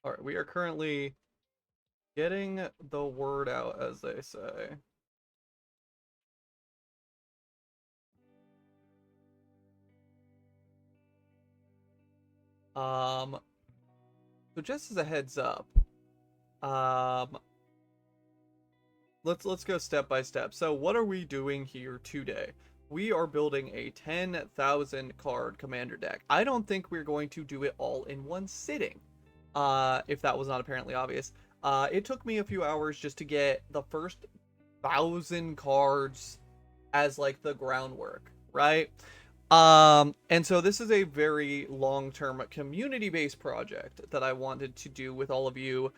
All right, we are currently getting the word out, as they say. Um, so just as a heads up, um, let's go step by step. So what are we doing here today? We are building a 10,000 card commander deck. I don't think we're going to do it all in one sitting. If that was not apparently obvious. It took me a few hours just to get the first 1,000 cards as like the groundwork, right? And so this is a very long-term community-based project that I wanted to do with all of you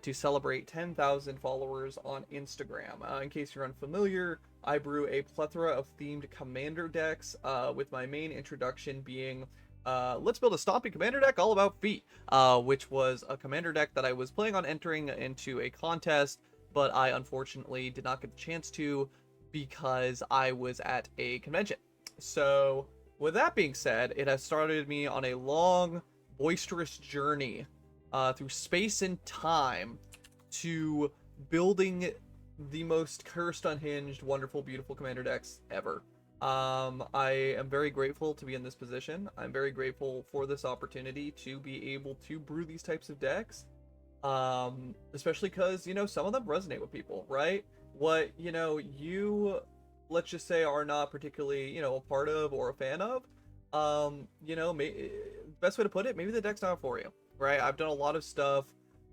to celebrate 10,000 followers on Instagram. In case you're unfamiliar, I brew a plethora of themed commander decks, with my main introduction being let's build a stomping commander deck all about feet, which was a commander deck that I was planning on entering into a contest, but I unfortunately did not get the chance to because I was at a convention. So with that being said, it has started me on a long, boisterous journey through space and time to building the most cursed, unhinged, wonderful, beautiful commander decks ever. I am very grateful to be in this position. I'm very grateful for this opportunity to be able to brew these types of decks. Especially because, some of them resonate with people, right? What, you, let's just say, are not particularly, a part of or a fan of, best way to put it, maybe the deck's not for you, right? I've done a lot of stuff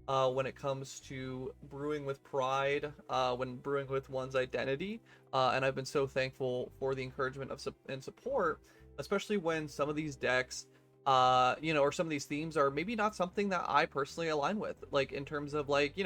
when it comes to brewing with pride, when brewing with one's identity, and I've been so thankful for the encouragement and support, especially when some of these decks, or some of these themes are maybe not something that I personally align with, like in terms of like,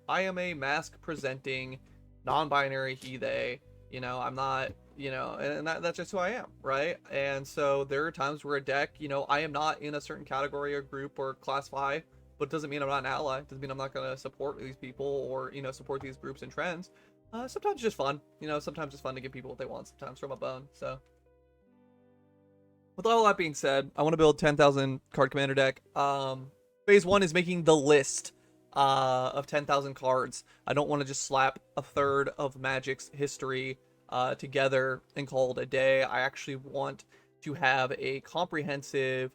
I am a mask presenting non-binary he they, I'm not, and that's just who I am, right? And so there are times where a deck, I am not in a certain category or group or classify, but it doesn't mean I'm not an ally. It doesn't mean I'm not going to support these people or, support these groups and trends. Sometimes it's just fun, sometimes it's fun to give people what they want, sometimes from a bone. So with all that being said, I want to build 10,000 card commander deck. Phase one is making the list of 10,000 cards. I don't want to just slap a third of Magic's history together and call it a day. I actually want to have a comprehensive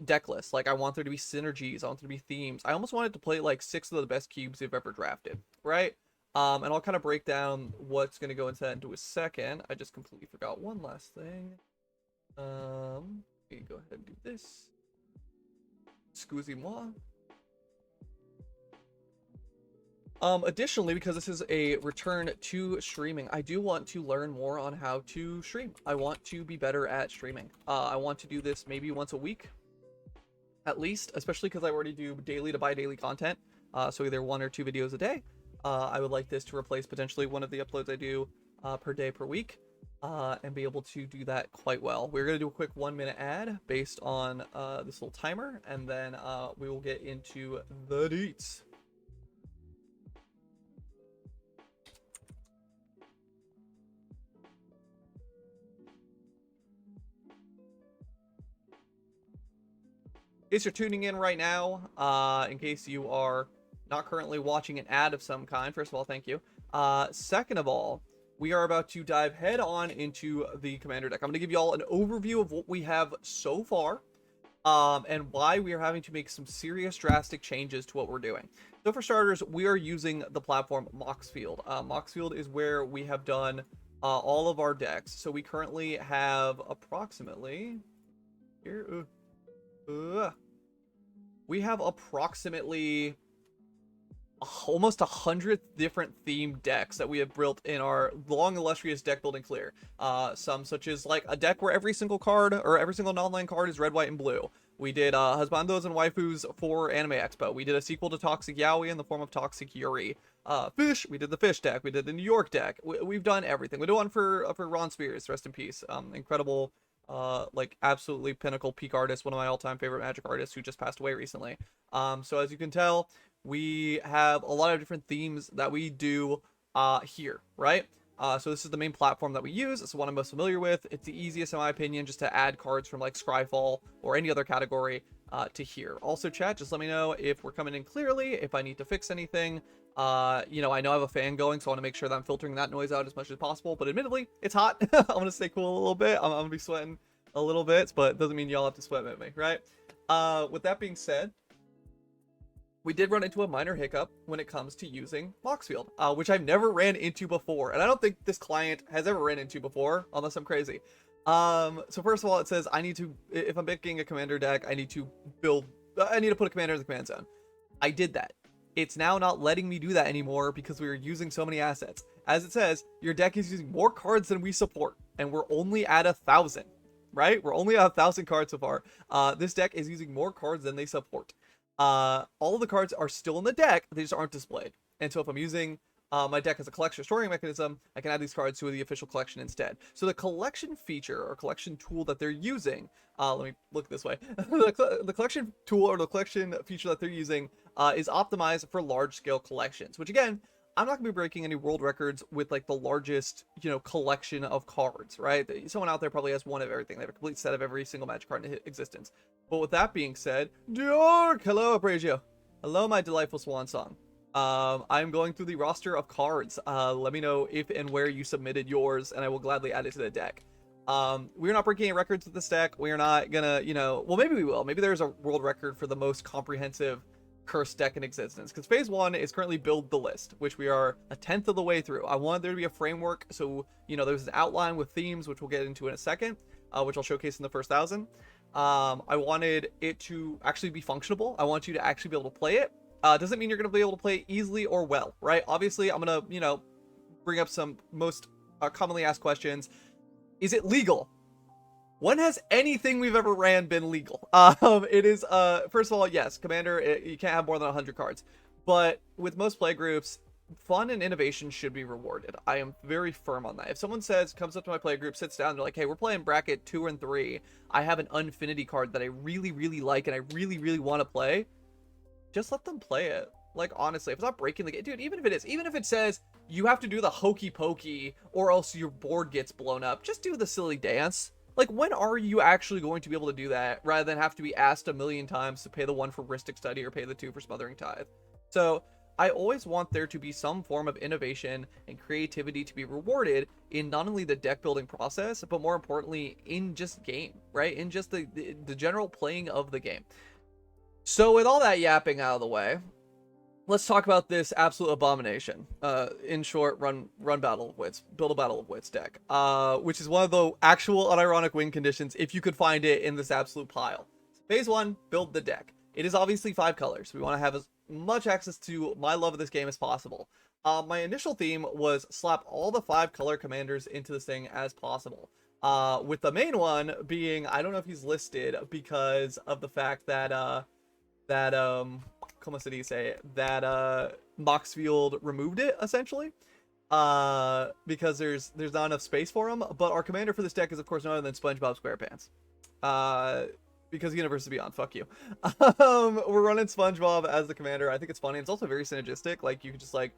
deck list. Like, I want there to be synergies. I want there to be themes. I almost wanted to play like 6 of the best cubes you've ever drafted, right? And I'll kind of break down what's going to go into that into a second. I just completely forgot one last thing. We can go ahead and do this. Excusez-moi. Additionally, because this is a return to streaming, I do want to learn more on how to stream. I want to be better at streaming. I want to do this maybe once a week, at least, especially because I already do daily to bi-daily content. So either 1 or 2 videos a day. I would like this to replace potentially one of the uploads I do per day per week. And be able to do that quite well. We're going to do a quick 1-minute ad based on this little timer, and then we will get into the deets. In case you're tuning in right now, in case you are not currently watching an ad of some kind, first of all, thank you. Second of all, we are about to dive head on into the commander deck. I'm going to give you all an overview of what we have so far, and why we are having to make some serious drastic changes to what we're doing. So for starters, we are using the platform Moxfield. Moxfield is where we have done all of our decks. So we currently have approximately here. We have approximately almost 100 different themed decks that we have built in our long illustrious deck building clear. Some such as like a deck where every single card or every single non-land card is red, white, and blue. We did Husbandos and Waifus for Anime Expo. We did a sequel to Toxic Yaoi in the form of Toxic Yuri. Fish, we did the Fish deck. We did the New York deck. We've done everything. We did one for Ron Spears, rest in peace. Incredible, like absolutely pinnacle peak artist, one of my all-time favorite Magic artists who just passed away recently. So as you can tell, we have a lot of different themes that we do here, right? So this is the main platform that we use. It's the one I'm most familiar with. It's the easiest, in my opinion, just to add cards from like Scryfall or any other category to hear. Also, chat, just let me know if we're coming in clearly, if I need to fix anything. You know, I know I have a fan going, so I want to make sure that I'm filtering that noise out as much as possible. But admittedly, it's hot. I'm going to stay cool a little bit. I'm going to be sweating a little bit, but it doesn't mean y'all have to sweat with me, right? With that being said, we did run into a minor hiccup when it comes to using Moxfield, which I've never ran into before. And I don't think this client has ever ran into before, unless I'm crazy. So first of all, it says I need to, if I'm picking a commander deck, I need to put a commander in the command zone. I did that. It's now not letting me do that anymore because we are using so many assets. As it says, your deck is using more cards than we support, and we're only at 1,000, right? We're only at 1,000 cards so far. This deck is using more cards than they support. All of the cards are still in the deck, they just aren't displayed. And so if I'm using my deck as a collection storing mechanism, I can add these cards to the official collection instead. So the collection feature or collection tool that they're using, let me look this way. The collection tool or the collection feature that they're using is optimized for large scale collections, which again, I'm not gonna be breaking any world records with like the largest, you know, collection of cards, right? Someone out there probably has one of everything. They have a complete set of every single Magic card in existence. But with that being said, Diork, hello, Abrasio. Hello, my delightful swan song. I'm going through the roster of cards. Let me know if and where you submitted yours, and I will gladly add it to the deck. We're not breaking any records with this deck. We are not gonna, you know, well, maybe we will. Maybe there's a world record for the most comprehensive cursed deck in existence, because phase 1 is currently build the list, which we are 1/10 of the way through. I wanted there to be a framework, so, you know, there's an outline with themes, which we'll get into in a second, which I'll showcase in the first 1,000. I wanted it to actually be functionable. I want you to actually be able to play it. Doesn't mean you're going to be able to play it easily or well, right? Obviously, I'm going to, you know, bring up some most commonly asked questions. Is it legal? When has anything we've ever ran been legal? It is, first of all, yes, Commander, you can't have more than 100 cards. But with most play groups, fun and innovation should be rewarded. I am very firm on that. If someone comes up to my play group, sits down, they're like, hey, we're playing bracket 2 and 3. I have an Unfinity card that I really, really like and I really, really want to play. Just let them play it. Like, honestly, if it's not breaking the game, dude, even if it says you have to do the hokey pokey or else your board gets blown up, just do the silly dance. Like, when are you actually going to be able to do that rather than have to be asked a million times to pay the 1 for Ristic Study or pay the 2 for Smothering Tithe? So I always want there to be some form of innovation and creativity to be rewarded in not only the deck building process, but more importantly, in just game, right? In just the general playing of the game. So with all that yapping out of the way, let's talk about this absolute abomination. In short, run Battle of Wits, build a Battle of Wits deck, which is one of the actual unironic win conditions if you could find it in this absolute pile. Phase 1, build the deck. It is obviously 5 colors. We want to have as much access to my love of this game as possible. My initial theme was slap all the 5 color commanders into this thing as possible. With the main one being, I don't know if he's listed because of the fact that como se dice, that Moxfield removed it essentially, because there's not enough space for him. But our commander for this deck is of course none other than SpongeBob SquarePants, because Universe is Beyond, fuck you. We're running SpongeBob as the commander. I think it's funny. It's also very synergistic. Like, you can just like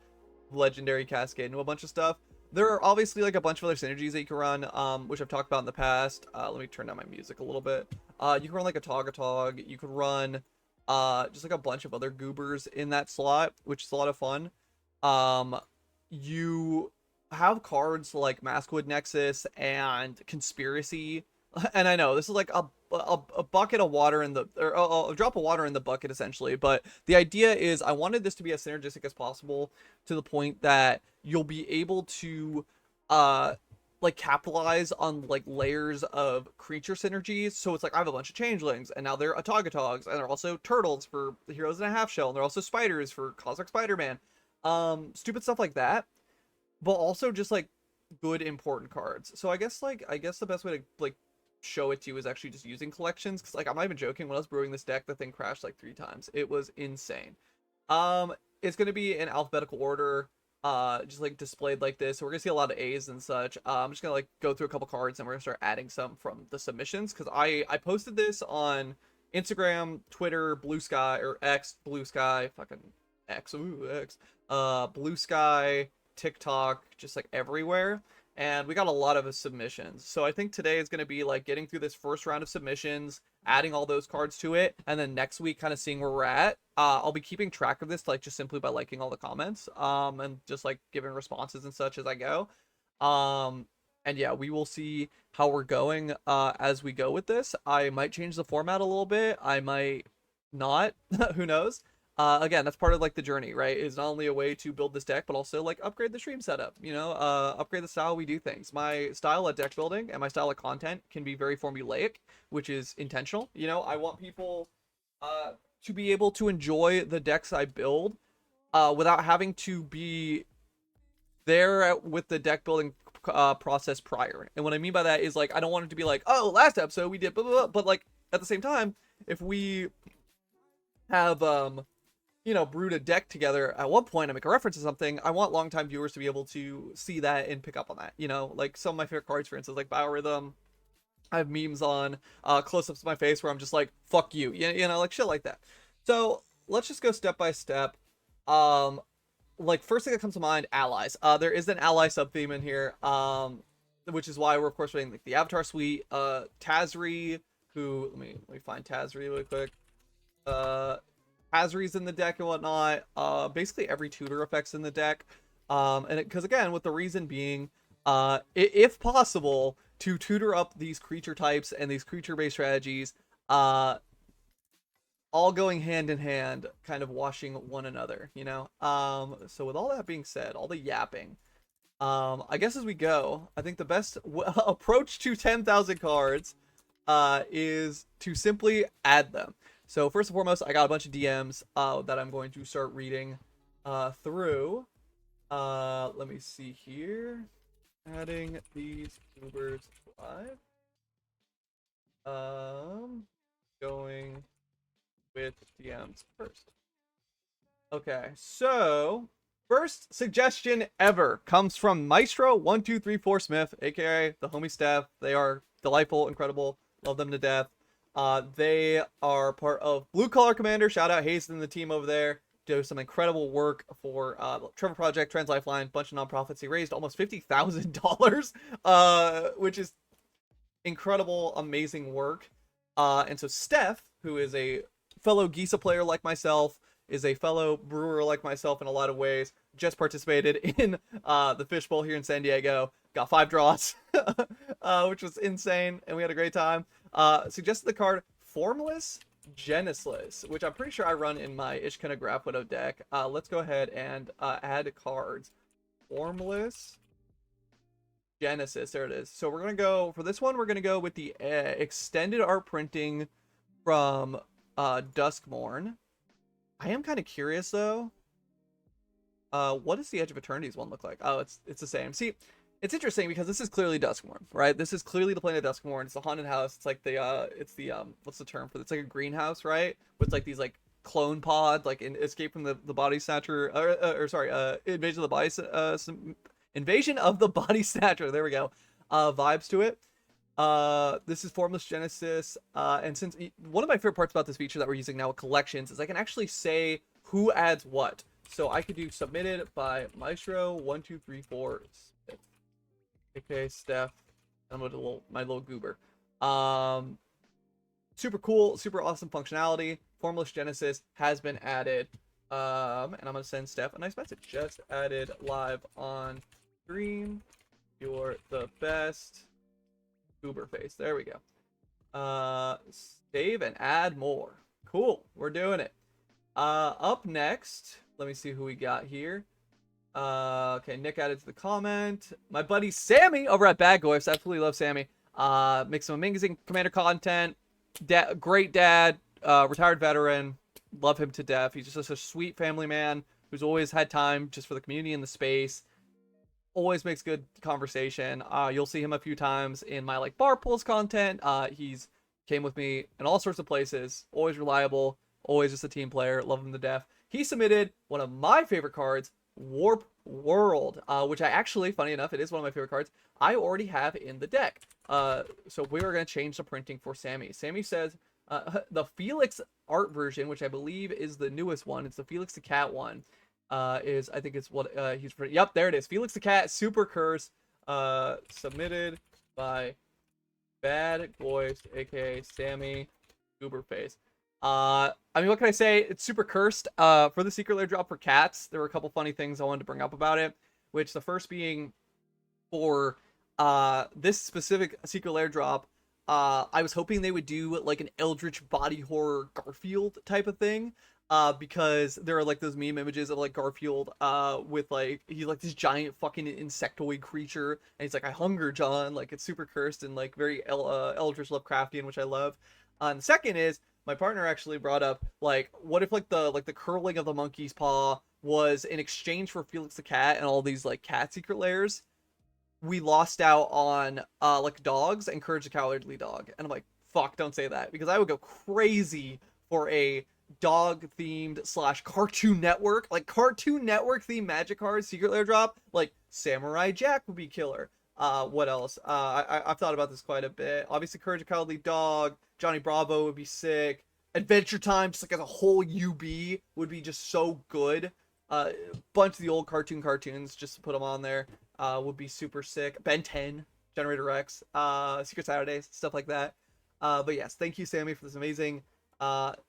legendary cascade into a bunch of stuff. There are obviously like a bunch of other synergies that you can run, which I've talked about in the past. Let me turn down my music a little bit. You can run like a Togatog. You could run just like a bunch of other goobers in that slot, which is a lot of fun. You have cards like Maskwood Nexus and Conspiracy, and I know this is like a bucket of water in the, or a drop of water in the bucket essentially, but the idea is I wanted this to be as synergistic as possible, to the point that you'll be able to like capitalize on like layers of creature synergies. So it's like I have a bunch of changelings, and now they're Atogatogs, and they're also turtles for the Heroes in a Half Shell, and they're also spiders for Cosmic Spider-Man. Stupid stuff like that, but also just like good important cards. So I guess the best way to like show it to you is actually just using collections, because like I'm not even joking, when I was brewing this deck, the thing crashed like 3 times. It was insane. It's going to be in alphabetical order, just like displayed like this. So we're gonna see a lot of A's and such. I'm just gonna like go through a couple cards, and we're gonna start adding some from the submissions, because I posted this on Instagram, Twitter, Blue Sky, or X, Blue Sky, fucking X, ooh, X, Blue Sky, TikTok, just like everywhere. and we got a lot of submissions. So I think today is going to be like getting through this first round of submissions, adding all those cards to it, and then next week kind of seeing where we're at. I'll be keeping track of this like just simply by liking all the comments, and just like giving responses and such as I go. Um, and yeah, we will see how we're going as we go with this. I might change the format a little bit. I might not. Who knows? Again, that's part of like the journey, right? Is not only a way to build this deck, but also like upgrade the stream setup, upgrade the style we do things. My style at deck building and my style of content can be very formulaic, which is intentional. I want people to be able to enjoy the decks I build without having to be there with the deck building process prior. And what I mean by that is like I don't want it to be like, oh, last episode we did blah, blah, blah. But like at the same time, if we have brewed a deck together at one point, I make a reference to something, I want longtime viewers to be able to see that and pick up on that. Like some of my favorite cards, for instance, like Biorhythm. I have memes on close-ups of my face where I'm just like, fuck you, like shit like that. So let's just go step by step. Like first thing that comes to mind, allies. There is an ally sub-theme in here, which is why we're of course running like the Avatar Suite. Tazri, who let me find Tazri really quick. Tazri's in the deck and whatnot. Basically every tutor effect's in the deck. And because again, with the reason being, if possible, to tutor up these creature types and these creature-based strategies, all going hand in hand, kind of washing one another, So with all that being said, all the yapping, I guess as we go, I think the best approach to 10,000 cards is to simply add them. So first and foremost, I got a bunch of DMs that I'm going to start reading through. Let me see here. Adding these Ubers live. Going with DMs first. Okay, so first suggestion ever comes from Maestro1234 Smith, aka the homie staff. They are delightful, incredible, love them to death. They are part of Blue Collar Commander. Shout out Hayes and the team over there. Do some incredible work for Trevor Project, Trans Lifeline, bunch of nonprofits. He raised almost $50,000, which is incredible, amazing work. And so Steph, who is a fellow Gisa player like myself, is a fellow brewer like myself in a lot of ways, just participated in the Fishbowl here in San Diego. Got 5 draws, which was insane, and we had a great time. Suggested the card Formless Genesis, which I'm pretty sure I run in my Ishkana Graph Widow deck. Let's go ahead and add cards. Formless Genesis, there it is. So we're gonna go for this one. We're gonna go with the extended art printing from Duskmourn. I am kind of curious though. What does the Edge of Eternity's one look like? Oh, it's the same. See, it's interesting because this is clearly Duskmourn, right? This is clearly the planet Duskmourn. It's a haunted house. It's like the what's the term for it? It's like a greenhouse, right? With like these like clone pods, like in Escape from the Body Snatcher, or sorry, Invasion of the Body Snatcher. There we go. Vibes to it. This is Formless Genesis, and since one of my favorite parts about this feature that we're using now with collections is I can actually say who adds what. So I could do submitted by Maestro1234. Okay, Steph. I'm a my little goober. Super cool, super awesome functionality. Formless Genesis has been added. And I'm gonna send Steph a nice message. Just added live on stream. You're the best. Goober face. There we go. Save and add more. Cool. We're doing it. Up next, let me see who we got here. Okay, Nick added to the comment. My buddy Sammy over at Bad Goifs. Absolutely love Sammy. Makes some amazing Commander content. Great dad. Retired veteran. Love him to death. He's just a sweet family man who's always had time just for the community and the space. Always makes good conversation. You'll see him a few times in my like bar pulls content. He's came with me in all sorts of places. Always reliable. Always just a team player. Love him to death. He submitted one of my favorite cards, Warp World, which I actually, funny enough, it is one of my favorite cards. I already have in the deck. So we are going to change the printing for Sammy. Sammy says the Felix art version, which I believe is the newest one. It's the Felix the Cat one. I think it's what he's. Yep, there it is. Felix the Cat, Super Curse. Submitted by Bad Boys, aka Sammy Gooberface. I mean, what can I say? It's super cursed. For the secret lair drop for cats, there were a couple funny things I wanted to bring up about it. Which the first being for this specific secret lair drop, I was hoping they would do like an eldritch body horror Garfield type of thing. Because there are like those meme images of like Garfield with like he's like this giant fucking insectoid creature and he's like I hunger John, like it's super cursed and like very eldritch Lovecraftian, which I love. And the second is my partner actually brought up like what if like the curling of the monkey's paw was in exchange for Felix the cat and all these like cat secret lairs. We lost out on like dogs and Courage the Cowardly Dog. And I'm like, fuck, don't say that. Because I would go crazy for a dog themed slash Cartoon Network, like Cartoon Network themed Magic cards, Secret Lair drop, like Samurai Jack would be killer. What else? I've thought about this quite a bit. Obviously, Courage the Cowardly Dog, Johnny Bravo would be sick. Adventure Time, just like as a whole UB, would be just so good. Bunch of the old cartoons, just to put them on there, would be super sick. Ben 10, Generator X, Secret Saturdays, stuff like that. But yes, thank you, Sammy, for this amazing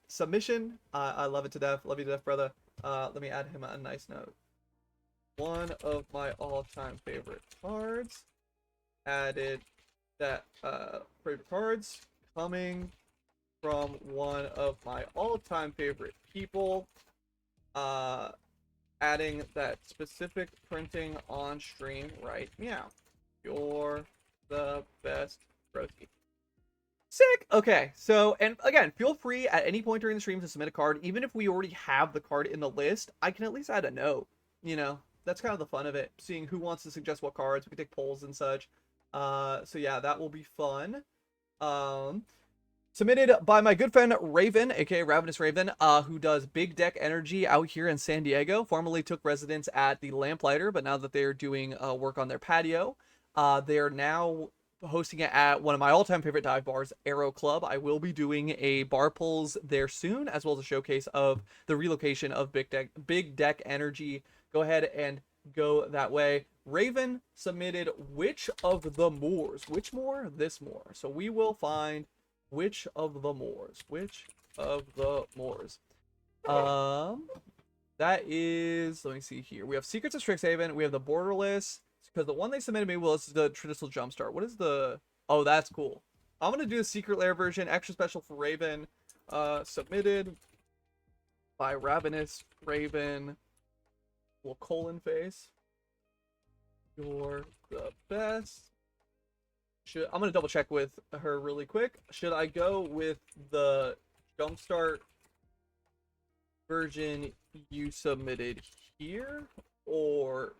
submission. I love it to death. Love you to death, brother. Let me add him a nice note. One of my all-time favorite cards. Added that favorite cards coming from one of my all-time favorite people. Adding that specific printing on stream right now. You're the best, broski. Sick. Okay, so, and again, feel free at any point during the stream to submit a card. Even if we already have the card in the list, I can at least add a note. You know, that's kind of the fun of it. Seeing who wants to suggest what cards. We can take polls and such. So yeah, that will be fun. Submitted by my good friend Raven, aka Ravenous Raven, who does Big Deck Energy out here in San Diego. Formerly took residence at the Lamplighter, but now that they're doing work on their patio, they are now hosting it at one of my all-time favorite dive bars, Aero Club. I will be doing a bar pulls there soon, as well as a showcase of the relocation of Big Deck Energy. Go ahead and go that way. Raven submitted which of the moors? Which moor? This moor. So we will find which of the moors. Which of the moors? That is, let me see here. We have Secrets of Strixhaven. We have the Borderless. Because the one they submitted me was the traditional Jumpstart. What is the... Oh, that's cool. I'm going to do the Secret Lair version. Extra special for Raven. Submitted by Ravenous Raven. Little colon face. You're the best. I'm going to double check with her really quick. Should I go with the Jumpstart version you submitted here? Or...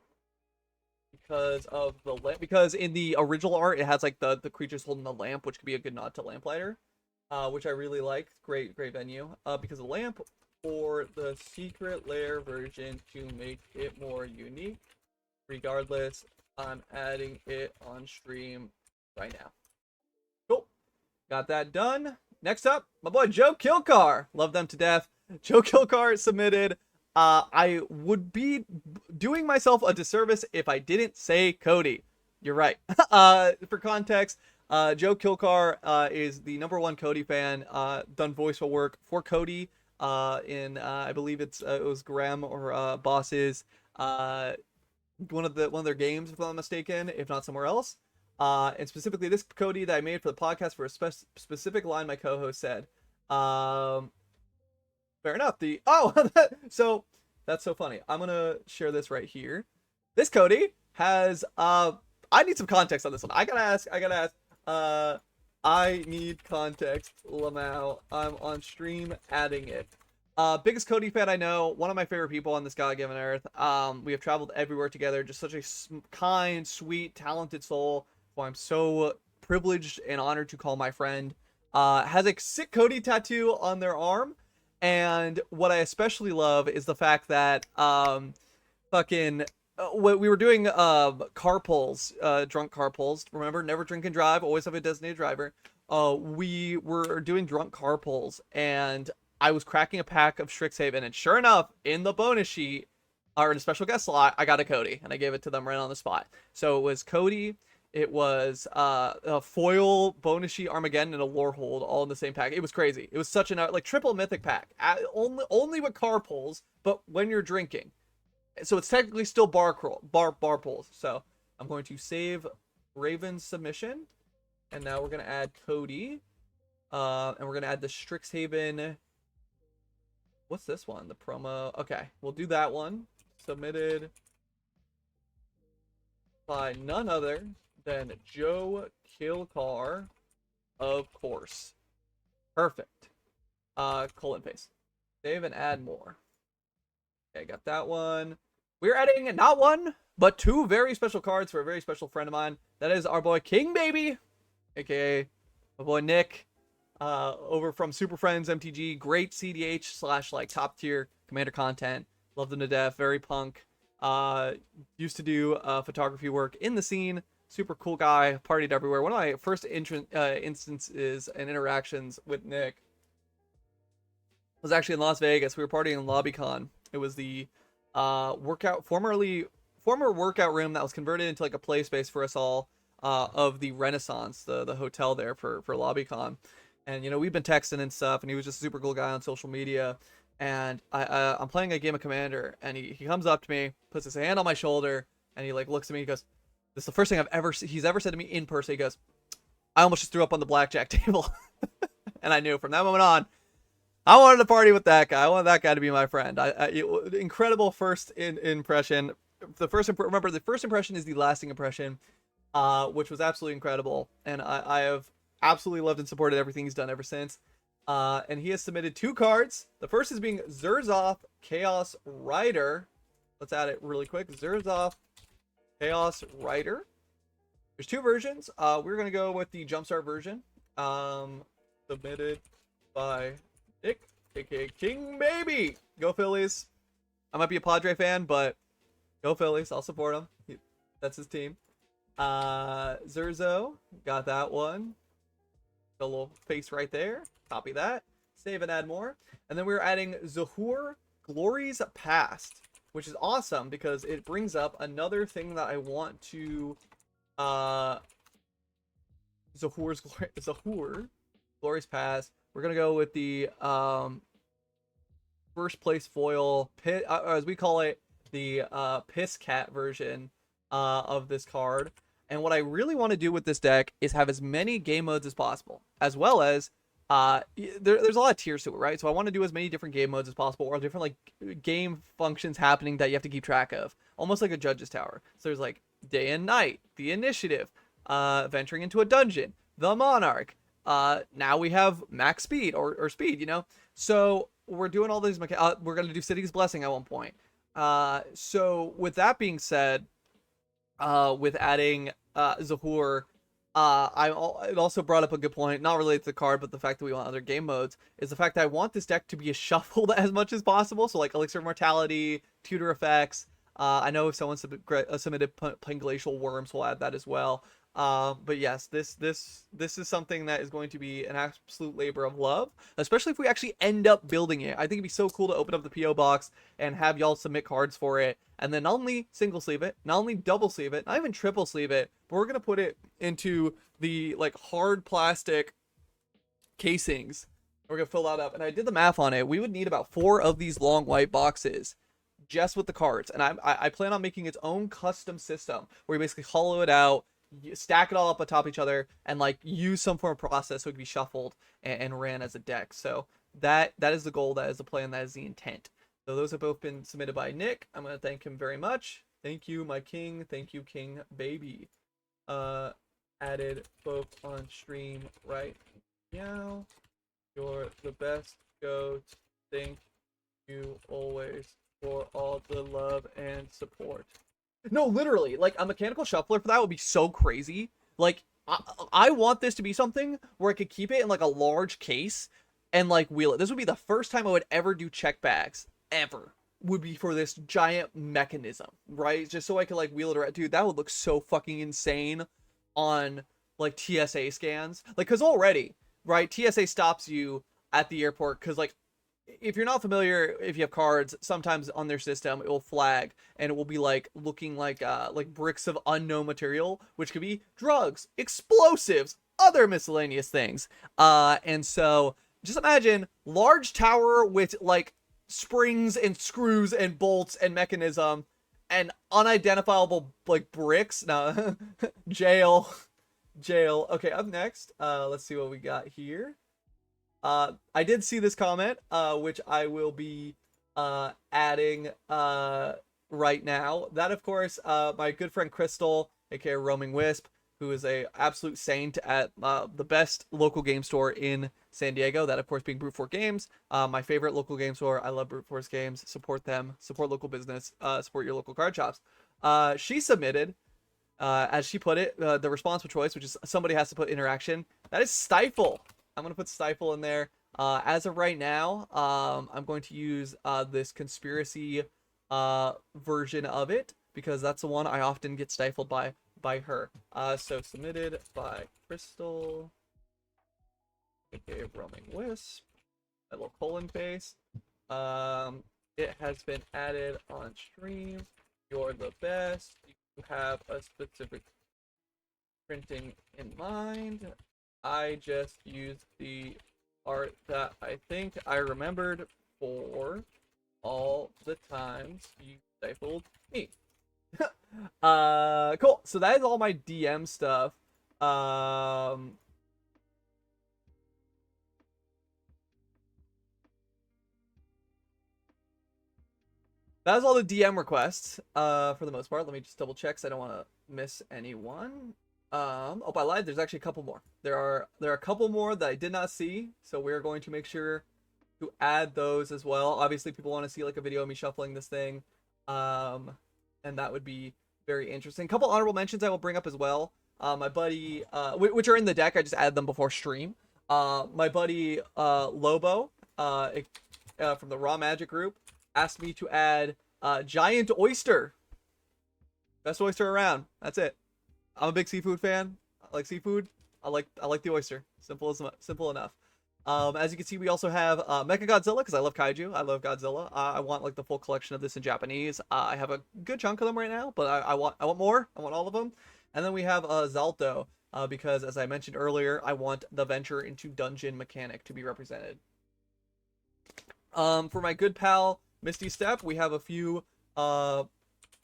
because of the lamp, because in the original art it has like the creatures holding the lamp, which could be a good nod to Lamplighter, which I really like. Great venue. Because the lamp for the Secret Lair version to make it more unique. Regardless, I'm adding it on stream right now. Cool, got that done. Next up, my boy Joe Kilcar. Love them to death. Joe Kilcar submitted. I would be doing myself a disservice if I didn't say Cody. You're right. For context, Joe Kilcar is the #1 Cody fan. Done voiceover work for Cody in I believe it was Graham or Boss's one of their games, if I'm not mistaken, if not somewhere else. And specifically this Cody that I made for the podcast for a specific line my co-host said. Fair enough. So that's so funny. I'm gonna share this right here. This Cody has I need some context on this one. I gotta ask. I need context, Lamau. I'm on stream adding it. Biggest Cody fan I know. One of my favorite people on this God-given earth. We have traveled everywhere together. Just such a kind, sweet, talented soul who I'm so privileged and honored to call my friend. Has a sick Cody tattoo on their arm. And what I especially love is the fact that when we were doing car pulls, drunk car pulls. Remember, never drink and drive, always have a designated driver. We were doing drunk car pulls, and I was cracking a pack of Strixhaven, and sure enough, in the bonus sheet, or in a special guest slot, I got a Cody, and I gave it to them right on the spot. So it was Cody, it was a foil Bonushi Armageddon and a lore hold all in the same pack. It was crazy. It was such an like triple mythic pack. Only with car pulls, but when you're drinking. So it's technically still bar pulls. So I'm going to save Raven's submission, and now we're gonna add Cody, and we're gonna add the Strixhaven. What's this one? The promo. Okay, we'll do that one. Submitted by none other than Joe Kilcar, of course. Perfect. Colon paste. Save and add more. Okay, got that one. We're adding not one, but two very special cards for a very special friend of mine. That is our boy King Baby, aka my boy Nick, over from Super Friends MTG. Great CDH slash like top tier commander content. Love them to death. Very punk. Used to do photography work in the scene. Super cool guy. Partied everywhere. One of my first instances and interactions with Nick was actually in Las Vegas. We were partying in LobbyCon. It was the former workout room that was converted into like a play space for us all, of the Renaissance, the hotel there for LobbyCon. And you know, we've been texting and stuff, and he was just a super cool guy on social media. And I'm playing a game of Commander, and he comes up to me, puts his hand on my shoulder, and he like looks at me. He goes, "This is the first thing he's ever said to me in person." He goes, "I almost just threw up on the blackjack table," and I knew from that moment on, I wanted to party with that guy. I wanted that guy to be my friend. Incredible first impression. Remember, the first impression is the lasting impression, which was absolutely incredible, and I have absolutely loved and supported everything he's done ever since. And he has submitted two cards. The first is being Zurzov Chaos Rider. Let's add it really quick. Zurzov Chaos Rider. There's two versions. We're going to go with the Jumpstart version. Submitted by Nick, aka King Baby. Go Phillies. I might be a Padre fan, but go Phillies. I'll support him. That's his team. Zurzo. Got that one. A little face right there. Copy that. Save and add more. And then we're adding Zahur Glory's Past, which is awesome because it brings up another thing that I want to Zahur Glory's Past. We're gonna go with the first place foil pit, as we call it, the Piss Cat version of this card. And what I really want to do with this deck is have as many game modes as possible, as well as there's a lot of tiers to it, right? So I want to do as many different game modes as possible, or different like game functions happening that you have to keep track of, almost like a judge's tower. So there's like day and night, the initiative, venturing into a dungeon, the monarch. Now we have max speed or speed, you know. So we're doing all these. We're gonna do City's Blessing at one point. So with that being said, with adding Zahur, it also brought up a good point, not related to the card, but the fact that we want other game modes, is the fact that I want this deck to be shuffled as much as possible. So like Elixir of Mortality, Tutor effects. I know if someone submitted Glacial Worms, we'll add that as well. But yes, this is something that is going to be an absolute labor of love, especially if we actually end up building it. I think it'd be so cool to open up the PO box and have y'all submit cards for it, and then not only single sleeve it, not only double sleeve it, not even triple sleeve it, but we're gonna put it into the like hard plastic casings. We're gonna fill that up, and I did the math on it. We would need about 4 of these long white boxes just with the cards, and I plan on making its own custom system where you basically hollow it out, stack it all up atop each other, and like use some form of process so it can be shuffled and ran as a deck. So that is the goal, that is the plan, that is the intent. So those have both been submitted by Nick. I'm going to thank him very much. Thank you, my king. Thank you, King Baby. Added both on stream right now. You're the best goat. Thank you always for all the love and support. No, literally, like a mechanical shuffler for that would be so crazy. Like, I want this to be something where I could keep it in like a large case and like wheel it. This would be the first time I would ever do check bags, ever, would be for this giant mechanism, right? Just so I could like wheel it around. Dude, that would look so fucking insane on like TSA scans. Like, cause already, right, TSA stops you at the airport because like if you're not familiar, if you have cards, sometimes on their system it will flag and it will be like looking like bricks of unknown material, which could be drugs, explosives, other miscellaneous things. And so just imagine large tower with like springs and screws and bolts and mechanism and unidentifiable like bricks. No, jail, jail. Okay, up next, let's see what we got here. I did see this comment, which I will be adding right now. That, of course, my good friend Crystal, aka Roaming Wisp, who is a absolute saint at the best local game store in San Diego. That, of course, being Brute Force Games, my favorite local game store. I love Brute Force Games. Support them. Support local business. Support your local card shops. She submitted, as she put it, the responsible choice, which is somebody has to put interaction. That is Stifle. I'm going to put Stifle in there. As of right now, I'm going to use this conspiracy version of it because that's the one I often get stifled by her. So submitted by Crystal, aka Roaming Wisp, a little colon face. It has been added on stream. You're the best. You have a specific printing in mind. I just used the art that I think I remembered for all the times you stifled me. Cool. So that is all my DM stuff. That was all the DM requests, for the most part. Let me just double check so I don't want to miss anyone. Oh, I lied. There's actually a couple more. There are a couple more that I did not see, so we're going to make sure to add those as well. Obviously, people want to see like a video of me shuffling this thing, and that would be very interesting. A couple honorable mentions I will bring up as well. My buddy, which are in the deck. I just added them before stream. My buddy Lobo, from the Raw Magic group, asked me to add giant oyster. Best oyster around. That's it. I'm a big seafood fan. I like seafood. I like the oyster. Simple enough. As you can see, we also have Mecha Godzilla because I love kaiju. I love Godzilla. I want like the full collection of this in Japanese. I have a good chunk of them right now, but I want more. I want all of them. And then we have Zalto because, as I mentioned earlier, I want the venture into dungeon mechanic to be represented. For my good pal Misty Step, we have a few. Am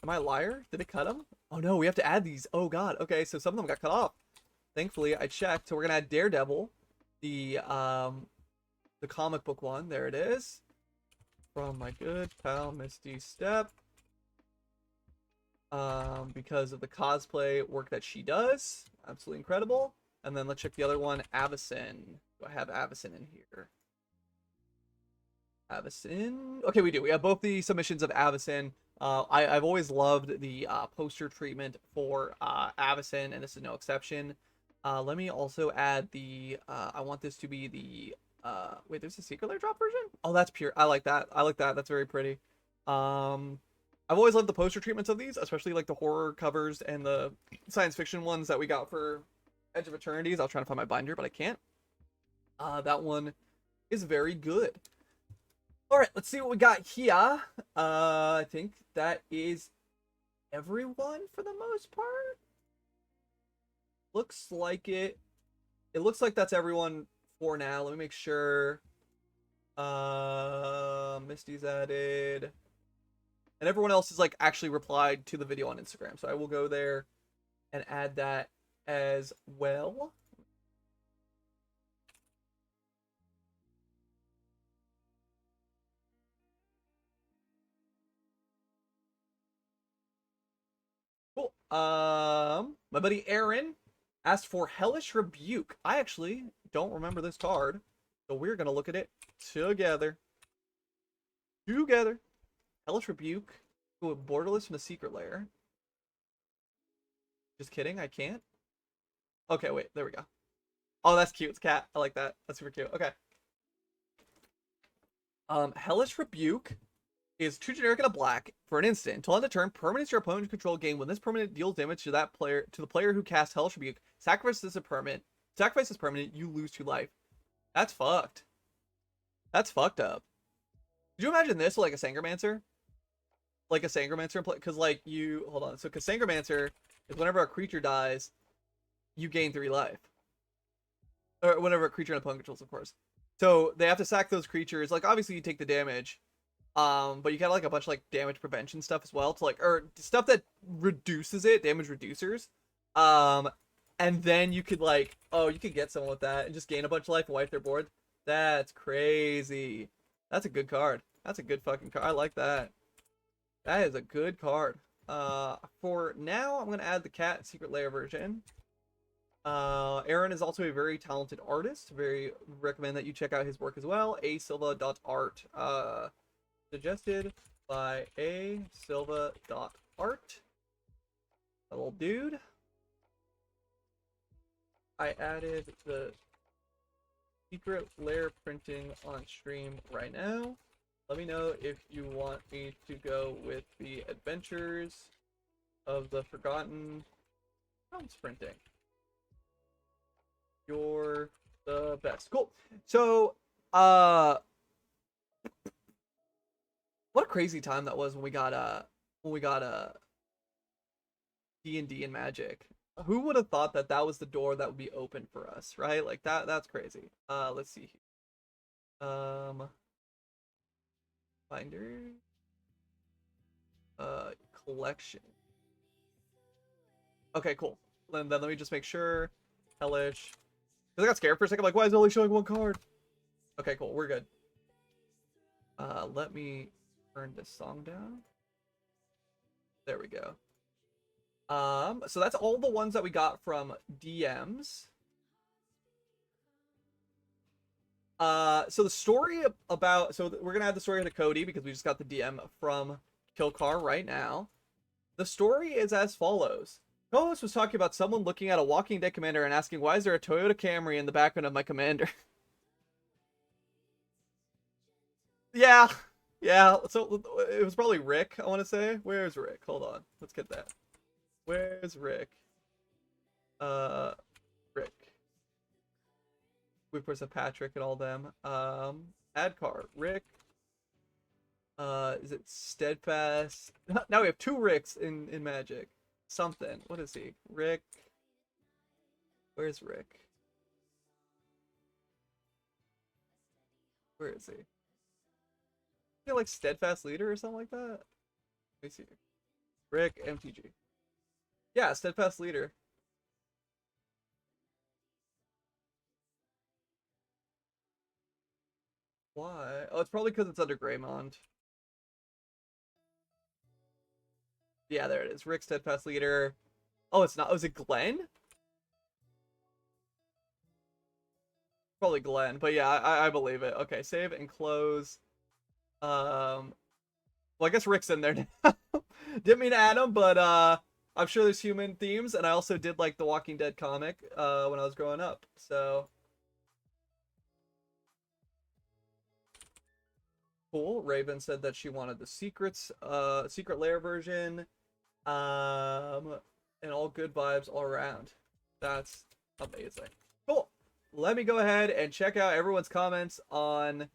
I a liar? Did it cut them? Oh no, we have to add these. Oh god. Okay, so some of them got cut off. Thankfully, I checked. So we're gonna add Daredevil, the comic book one. There it is. From my good pal Misty Step. Because of the cosplay work that she does. Absolutely incredible. And then let's check the other one, Avacyn. Do I have Avacyn in here? Avacyn. Okay, we do. We have both the submissions of Avacyn. I've always loved the poster treatment for Avacyn, and this is no exception. Let me also add the. I want this to be the. Wait, there's a secret lair drop version? Oh, that's pure. I like that. I like that. That's very pretty. I've always loved the poster treatments of these, especially like the horror covers and the science fiction ones that we got for Edge of Eternities. I was trying to find my binder, but I can't. That one is very good. All right, let's see what we got here. I think that is everyone for the most part. Looks like it. It looks like that's everyone for now. Let me make sure. Misty's added. And everyone else is like actually replied to the video on Instagram. So I will go there and add that as well. Cool. My buddy Aaron asked for Hellish Rebuke. I actually don't remember this card, so we're gonna look at it together. Hellish Rebuke. Ooh, Borderless from the Secret Lair. Just kidding, I can't. Okay, wait, there we go. Oh, that's cute. It's cat. I like that. That's super cute. Okay. Hellish Rebuke is 2 generic and a black for an instant. Until end of turn, permanents your opponent control gain. When this permanent deals damage to that player, to the player who casts Hellish Rebuke, sacrifice this permanent, you lose 2 life. That's fucked. That's fucked up. Could you imagine this with like a Sangromancer? Like a Sangromancer, because like you hold on. So, because Sangromancer is whenever a creature dies, you gain 3 life, or whenever a creature an opponent controls, of course. So they have to sack those creatures. Like obviously you take the damage, but you got like a bunch of like damage prevention stuff as well to like, or stuff that reduces it, damage reducers. Um, and then you could like, oh, you could get someone with that and just gain a bunch of life and wipe their board. That's crazy. That's a good card. That's a good fucking card. I like that. That is a good card. For now, I'm gonna add the cat secret lair version. Aaron is also a very talented artist. Very recommend that you check out his work as well. asilva.art. Suggested by asilva.art. A little dude. I added the secret lair printing on stream right now. Let me know if you want me to go with the adventures of the forgotten realms printing. You're the best. Cool. So, what a crazy time that was when we got D&D and Magic. Who would have thought that that was the door that would be open for us, right? Like that's crazy. Let's see here. Finder. Collection. Okay, cool. Then let me just make sure. Hellish. Because I got scared for a second. I'm like, why is it only showing 1 card? Okay, cool. We're good. Let me turn this song down. There we go. So that's all the ones that we got from DMs. So the story about, so we're gonna add the story to Cody because we just got the DM from Kilcar right now. The story is as follows. Co-host was talking about someone looking at a Walking Dead commander and asking, why is there a Toyota Camry in the background of my commander? Yeah. Yeah, so it was probably Rick, I want to say. Where's Rick? Hold on. Let's get that. Where's Rick? Rick. We of course have Patrick and all them. Add card. Rick. Is it Steadfast? Now we have 2 Ricks in Magic. Something. What is he? Rick. Where's Rick? Where is he? Is he like Steadfast Leader or something like that? Let me see. Rick MTG. Yeah, Steadfast Leader. Why? Oh, it's probably because it's under Greymond. Yeah, there it is. Rick, Steadfast Leader. Oh, it's not. Oh, is it Glenn? Probably Glenn, but yeah, I believe it. Okay, save and close. Well, I guess Rick's in there now. Didn't mean to add him, but I'm sure there's human themes, and I also did like the Walking Dead comic when I was growing up, so cool. Raven said that she wanted the secret lair version, and all good vibes all around. That's amazing. Cool. Let me go ahead and check out everyone's comments on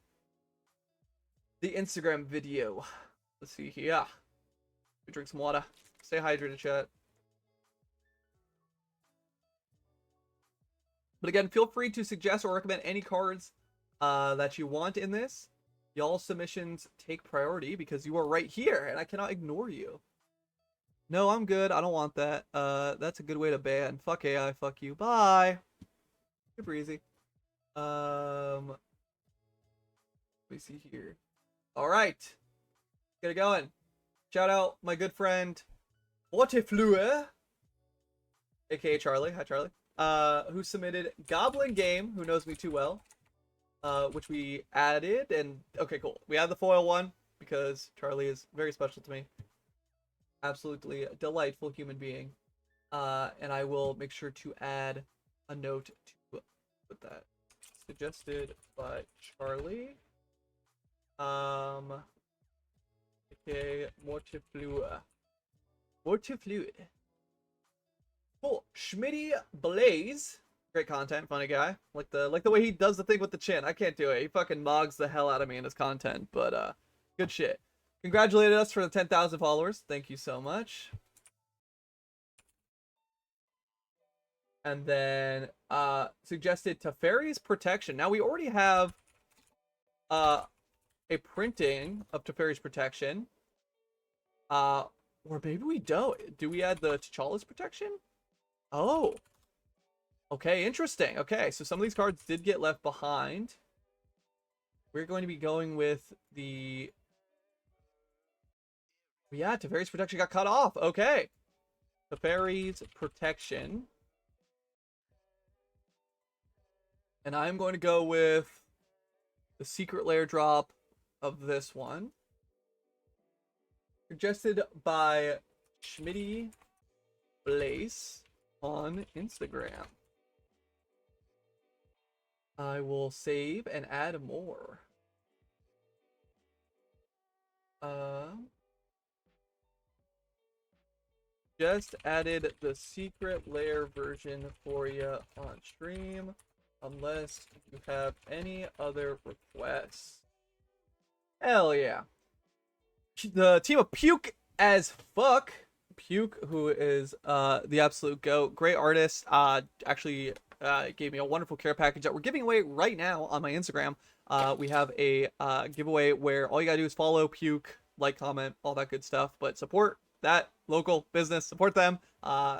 the Instagram video. Let's see here. Drink some water. Stay hydrated, chat. But again, feel free to suggest or recommend any cards that you want in this. Y'all submissions take priority because you are right here and I cannot ignore you. No, I'm good. I don't want that. That's a good way to ban. Fuck AI, fuck you. Bye. Good breezy. Let me see here. All right. Get it going. Shout out my good friend Waterfleur, aka Charlie. Hi, Charlie. Who submitted Goblin Game, who knows me too well, which we added. And okay, cool. We add the foil one because Charlie is very special to me. Absolutely a delightful human being. And I will make sure to add a note to put that. Suggested by Charlie. Okay, Mortiflua. Mortifluid. Cool. Schmitty Blaze. Great content, funny guy. Like the way he does the thing with the chin. I can't do it. He fucking mogs the hell out of me in his content, but Good shit. Congratulated us for the 10,000 followers. Thank you so much. And then suggested Teferi's Protection. Now we already have a printing of Teferi's Protection. Or maybe we don't. Do we add the T'Challa's Protection? Oh. Okay, interesting. Okay, so some of these cards did get left behind. We're going to be going with the... Yeah, Teferi's Protection got cut off. Okay. Teferi's Protection. And I'm going to go with the Secret Lair drop of this one. Suggested by Schmitty Blaze on Instagram. I will save and add more. Just added the Secret Lair version for you on stream, unless you have any other requests. Hell yeah. The team of Puke as fuck. Puke, who is the absolute GOAT, great artist, actually gave me a wonderful care package that we're giving away right now on my Instagram. We have a giveaway where all you gotta do is follow Puke, like, comment, all that good stuff, but support that local business, support them.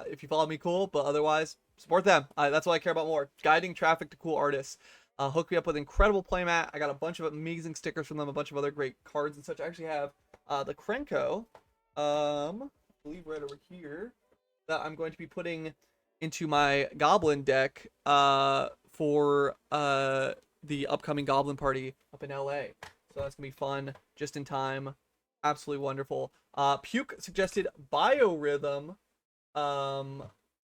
If you follow me, cool, but otherwise, support them. That's what I care about more. Guiding traffic to cool artists. Hook me up with incredible playmat. I got a bunch of amazing stickers from them, a bunch of other great cards and such. I actually have the Krenko, I believe right over here, that I'm going to be putting into my Goblin deck for the upcoming Goblin party up in LA. So that's gonna be fun, just in time. Absolutely wonderful. Puke suggested Biorhythm,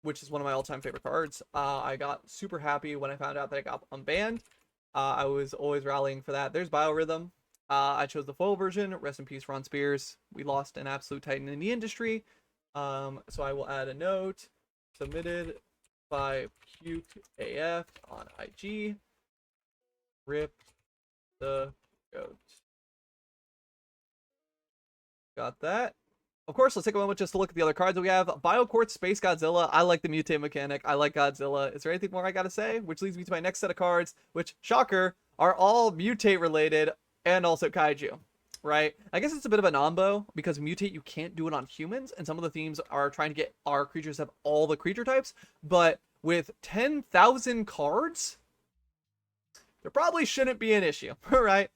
which is one of my all-time favorite cards. I got super happy when I found out that it got unbanned. I was always rallying for that. There's Biorhythm. I chose the foil version. Rest in peace, Ron Spears. We lost an absolute titan in the industry. So I will add a note. Submitted by Puke AF on IG. Rip the goat. Got that. Of course, let's take a moment just to look at the other cards that we have. BioQuartz Space Godzilla. I like the mutate mechanic. I like Godzilla. Is there anything more I gotta say? Which leads me to my next set of cards, which, shocker, are all mutate related and also kaiju, right? I guess it's a bit of a nombo because mutate, you can't do it on humans, and some of the themes are trying to get our creatures to have all the creature types, but with 10,000 cards, there probably shouldn't be an issue, right?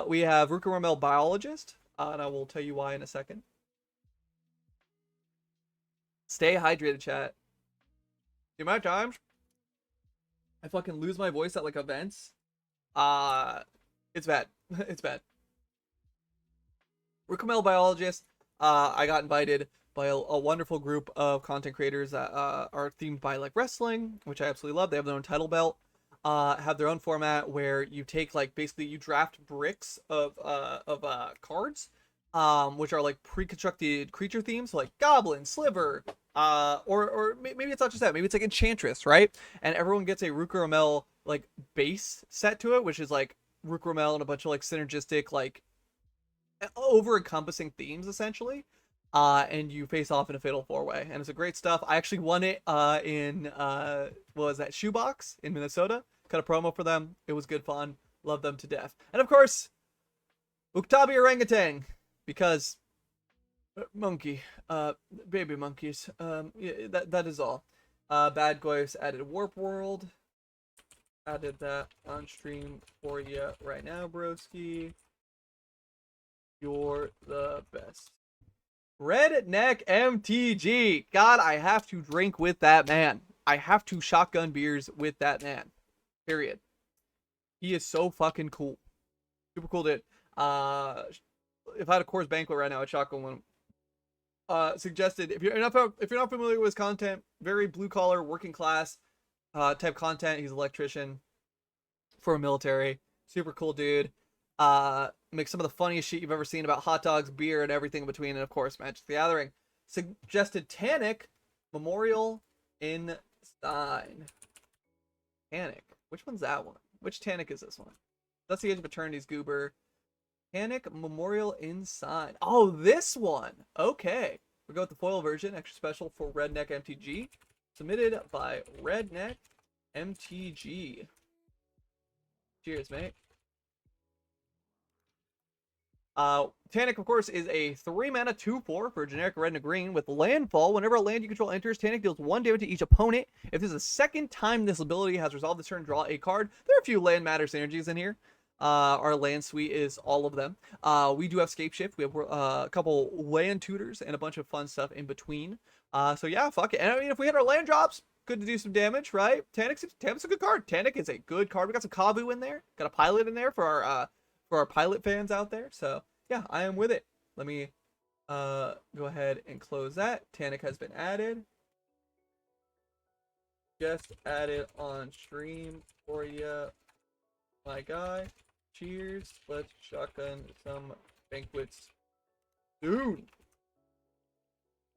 We have Ruka Ramel Biologist, and I will tell you why in a second. Stay hydrated, chat. The amount of times I fucking lose my voice at like events, it's bad. It's bad. Rukamel Biologist, I got invited by a wonderful group of content creators that are themed by like wrestling, which I absolutely love. They have their own title belt, have their own format where you take like basically you draft bricks of cards, which are like pre-constructed creature themes, so like Goblin, Sliver, or maybe it's not just that, maybe it's like Enchantress, right? And everyone gets a Ruka Ramel like base set to it, which is like Ruka Ramel and a bunch of like synergistic like over-encompassing themes essentially, and you face off in a fatal four-way, and it's a great stuff. I actually won it in what was that, Shoebox in Minnesota. Cut a promo for them. It was good fun. Love them to death. And of course, Uktabi Orangutan, because monkey, baby monkeys. Yeah, that is all. Bad Goyfs added Warp World. Added that on stream for you right now, broski. You're the best. Redneck MTG. God, I have to drink with that man. I have to shotgun beers with that man. Period. He is so fucking cool. Super cool dude. If I had a Coors Banquet right now, I'd shotgun one. Suggested if you're not familiar with his content, very blue collar, working class type content. He's an electrician for a military. Super cool dude. Make some of the funniest shit you've ever seen about hot dogs, beer, and everything in between, and of course, Magic the Gathering. Suggested Tannic Memorial in Stein. Tannic. Which one's that one? Which Tannic is this one? That's the Age of Eternity's Goober. Panic Memorial Inside. Oh, this one. Okay. We'll go with the foil version, extra special for Redneck MTG. Submitted by Redneck MTG. Cheers, mate. Tanic, of course, is a 3-mana 2/4 for generic red and green with landfall. Whenever a land you control enters, Tanic deals 1 damage to each opponent. If this is the second time this ability has resolved this turn, draw a card. There are a few land matter synergies in here. Our land suite is all of them. We do have Scape Shift. We have a couple land tutors and a bunch of fun stuff in between. So yeah, fuck it. And I mean, if we hit our land drops, good to do some damage, right? Tanic's a good card. Tanic is a good card. We got some Kavu in there. Got a pilot in there for our pilot fans out there. So yeah, I am with it. Let me go ahead and close that. Tanic has been added. Just added on stream for you, my guy. Cheers. Let's shotgun some banquets. Dude.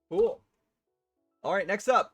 Cool. All right, next up,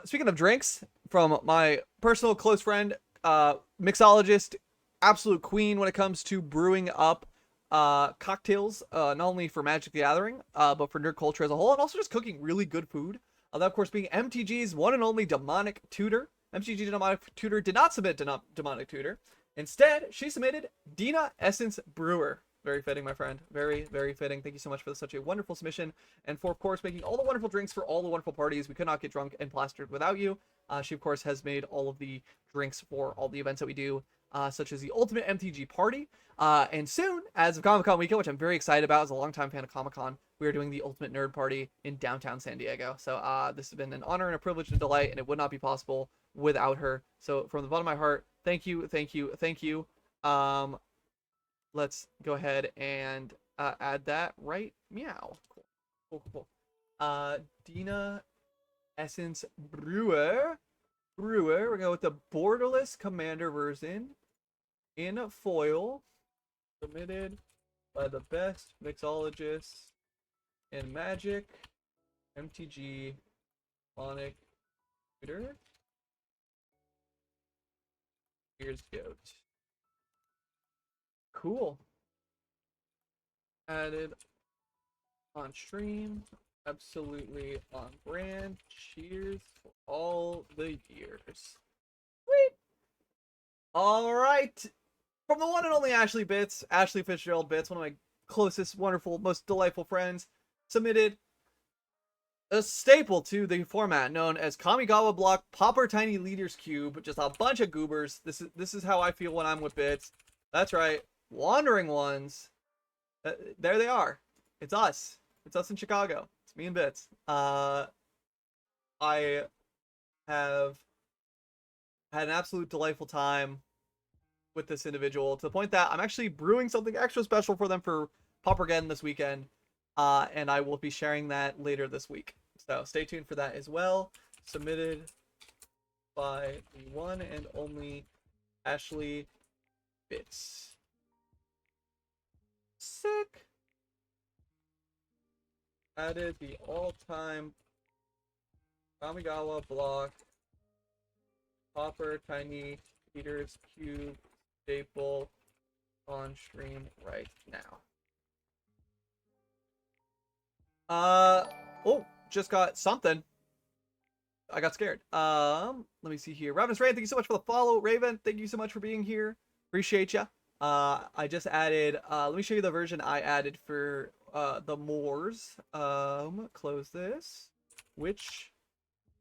speaking of drinks, from my personal close friend, mixologist, absolute queen when it comes to brewing up cocktails, not only for Magic the Gathering, but for nerd culture as a whole, and also just cooking really good food. That, of course, being MTG's one and only demonic tutor. MTG demonic tutor did not submit demonic tutor. Instead, she submitted Dina Essence Brewer. Very fitting, my friend. Very, very fitting. Thank you so much for such a wonderful submission, and for, of course, making all the wonderful drinks for all the wonderful parties. We could not get drunk and plastered without you. She, of course, has made all of the drinks for all the events that we do, such as the Ultimate MTG Party. And soon, as of Comic-Con weekend, which I'm very excited about as a longtime fan of Comic-Con, we are doing the Ultimate Nerd Party in downtown San Diego. So this has been an honor and a privilege and a delight, and it would not be possible without her. So from the bottom of my heart, thank you, thank you, thank you. Let's go ahead and add that right. Meow. Cool. Cool, cool, cool. Dina Essence Brewer. We're going with the borderless commander version in foil, submitted by the best mixologists in Magic, MTG, Sonic, Twitter. Here's Goat. Cool. Added on stream. Absolutely on brand. Cheers for all the years. Sweet. All right. From the one and only Ashley Bits, Ashley Fitzgerald Bits, one of my closest, wonderful, most delightful friends, submitted a staple to the format known as Kamigawa Block Popper Tiny Leaders Cube. Just a bunch of goobers. This is how I feel when I'm with Bits. That's right. Wandering Ones. There they are. It's us. It's us in Chicago. It's me and Bits. I have had an absolute delightful time with this individual, to the point that I'm actually brewing something extra special for them for Poppergeddon this weekend, and I will be sharing that later this week. So stay tuned for that as well. Submitted by the one and only Ashley Bits. Sick. Added the all-time Kamigawa Block Popper Tiny Peter's Cube staple on stream right now. Oh, just got something. I got scared. Let me see here. Ravenous Raven, thank you so much for the follow. Raven, thank you so much for being here. Appreciate ya. I just added, let me show you the version I added for the Moors. Close this. Which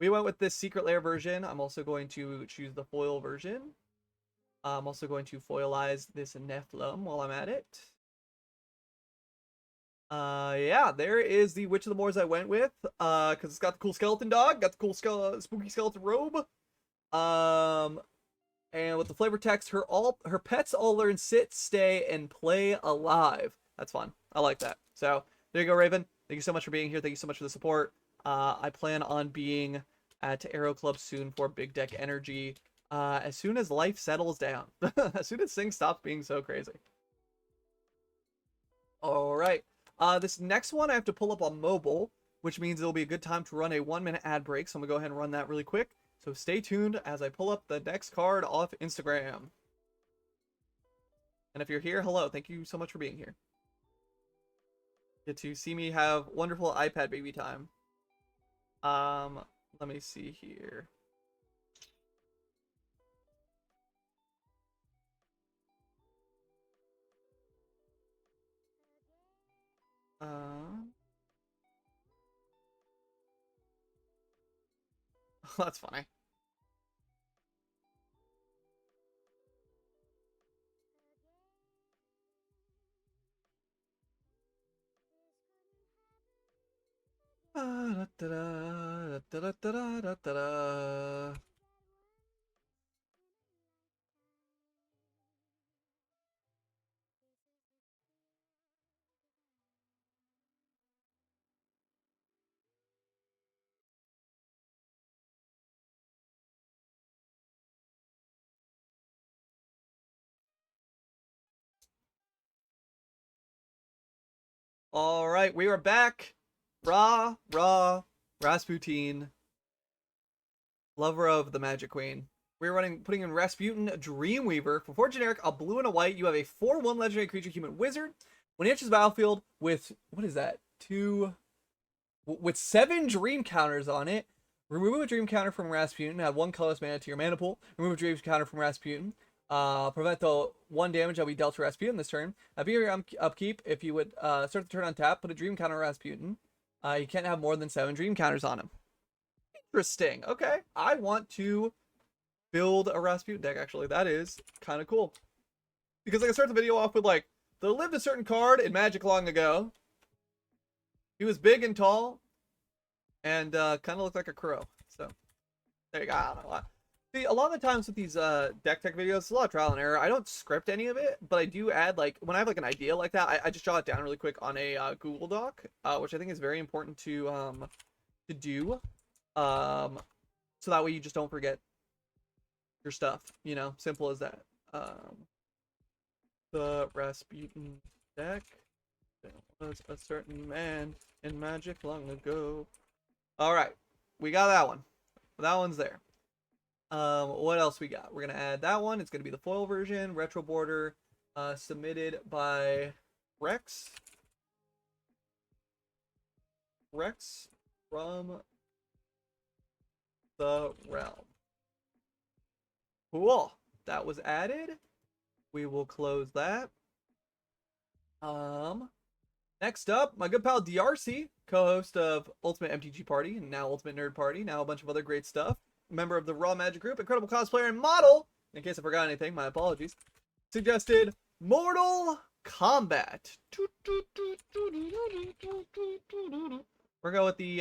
we went with this secret lair version. I'm also going to choose the foil version. I'm also going to foilize this Nephilim while I'm at it. Yeah, there is the Witch of the Moors I went with, because it's got the cool skeleton dog, got the cool spooky skeleton robe. And with the flavor text, her pets all learn sit, stay, and play alive. That's fun. I like that. So there you go, Raven. Thank you so much for being here. Thank you so much for the support. I plan on being at Aero Club soon for Big Deck Energy. As soon as life settles down. As soon as things stop being so crazy. All right. This next one I have to pull up on mobile, which means it'll be a good time to run a 1-minute ad break. So I'm going to go ahead and run that really quick. So stay tuned as I pull up the next card off Instagram. And if you're here, hello. Thank you so much for being here. Get to see me have wonderful iPad baby time. Let me see here. That's funny. All right, we are back. Rasputin, lover of the Magic Queen. We're putting in Rasputin Dreamweaver. For 4 generic, a blue and a white, you have a 4/1 legendary creature human wizard. When he enters the battlefield with, what is that? With 7 dream counters on it, remove a dream counter from Rasputin, add 1 colorless mana to your mana pool, remove a dream counter from Rasputin, prevent the 1 damage that will be dealt to Rasputin this turn. At the beginning of your upkeep, if you would start the turn on tap, put a dream counter on Rasputin. You can't have more than 7 dream counters on him. Interesting. Okay. I want to build a Rasputin deck, actually. That is kind of cool. Because I can start the video off with, like, there lived a certain card in Magic long ago. He was big and tall, and kind of looked like a crow. So, there you go. I don't know. See, a lot of the times with these deck tech videos, it's a lot of trial and error. I don't script any of it, but I do add, like, when I have, like, an idea like that, I just jot it down really quick on a Google Doc, which I think is very important to do. So that way you just don't forget your stuff, you know, simple as that. The Rasputin deck. There was a certain man in Magic long ago. All right, we got that one. That one's there. What else we got? We're gonna add that one. It's gonna be the foil version, retro border, submitted by Rex. Rex from the Realm. Cool. That was added. We will close that. Next up, my good pal DRC, co-host of Ultimate MTG Party and now Ultimate Nerd Party, now a bunch of other great stuff. Member of the Raw Magic Group, incredible cosplayer and model. In case I forgot anything, my apologies. Suggested Mortal Kombat. We're going with the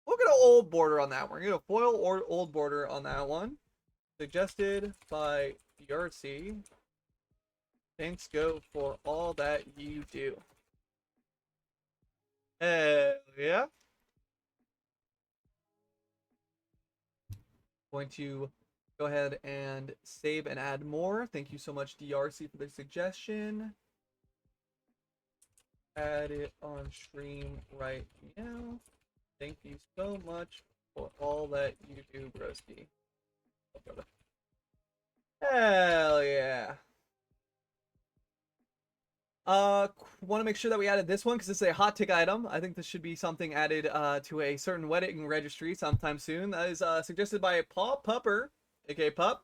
we'll get an old border on that one. We're gonna get a foil or old border on that one. Suggested by DRC. Thanks go for all that you do. Hell yeah. Going to go ahead and save and add more. Thank you so much, DRC, for the suggestion. Add it on stream right now. Thank you so much for all that you do, broski. Hell yeah. Want to make sure that we added this one because this is a hot tick item. I think this should be something added to a certain wedding registry sometime soon. That is suggested by Paul Pupper, aka Pup.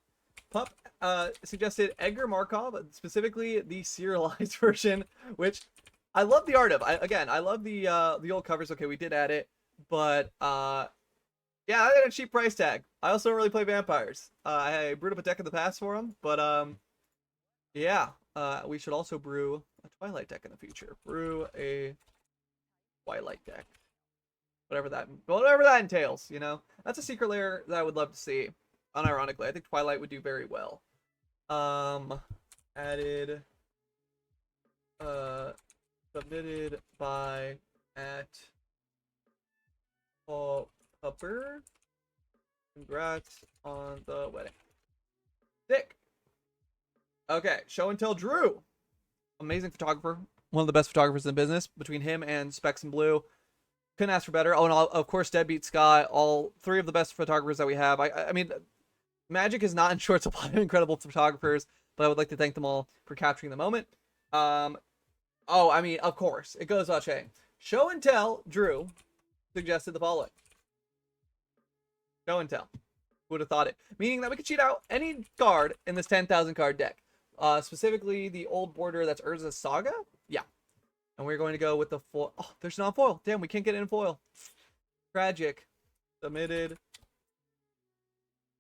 Pup suggested Edgar Markov, specifically the serialized version, which I love the art of. I love the old covers. Okay, we did add it, but yeah, I had a cheap price tag. I also don't really play vampires. I brewed up a deck in the past for them, but yeah, we should also brew a Twilight deck in the future. Brew a Twilight deck, whatever that entails. You know, that's a secret layer that I would love to see. Unironically, I think Twilight would do very well. Added, submitted by @Paul Pupper. Congrats on the wedding. Sick. Okay, show and tell Drew. Amazing photographer. One of the best photographers in the business. Between him and Specs and Blue, couldn't ask for better. Oh, and of course, Deadbeat Sky. All 3 of the best photographers that we have. I mean, Magic is not in short supply of incredible photographers. but I would like to thank them all for capturing the moment. Oh, I mean, of course, it goes without saying. Show and Tell Drew suggested the following. Show and Tell. Who would have thought it? Meaning that we could cheat out any card in this 10,000 card deck. Specifically, the old border that's Urza's Saga? Yeah. And we're going to go with the foil. Oh, there's non-foil. Damn, we can't get it in foil. Tragic. Submitted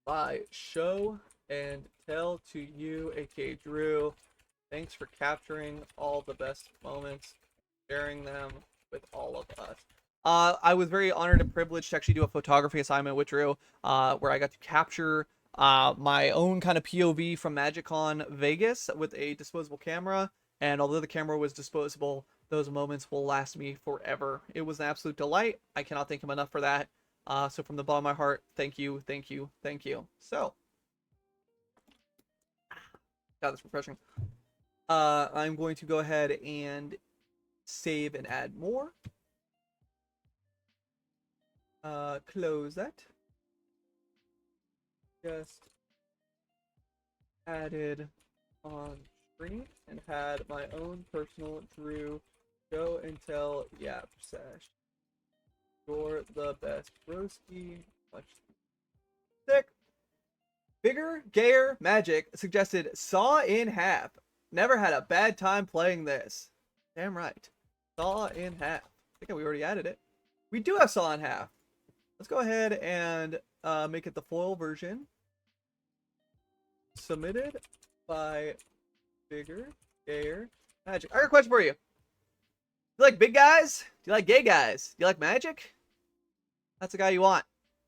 by Show and Tell to you, aka Drew. Thanks for capturing all the best moments, sharing them with all of us. I was very honored and privileged to actually do a photography assignment with Drew, where I got to capture my own kind of POV from MagicCon Vegas with a disposable camera. And although the camera was disposable, those moments will last me forever. It was an absolute delight. I cannot thank him enough for that. So from the bottom of my heart, thank you, thank you, thank you. So, God, that's refreshing. I'm going to go ahead and save and add more. Close that. Just added on screen and had my own personal Drew Show and Tell Yap Sesh. You're the best, broski. Much sick. Bigger, gayer, magic suggested Saw in Half. Never had a bad time playing this. Damn right. Saw in Half. I think we already added it. We do have Saw in Half. Let's go ahead and make it the foil version. Submitted by Bigger, Gayer, Magic. I got a question for you. Do you like big guys? Do you like gay guys? Do you like magic? That's the guy you want.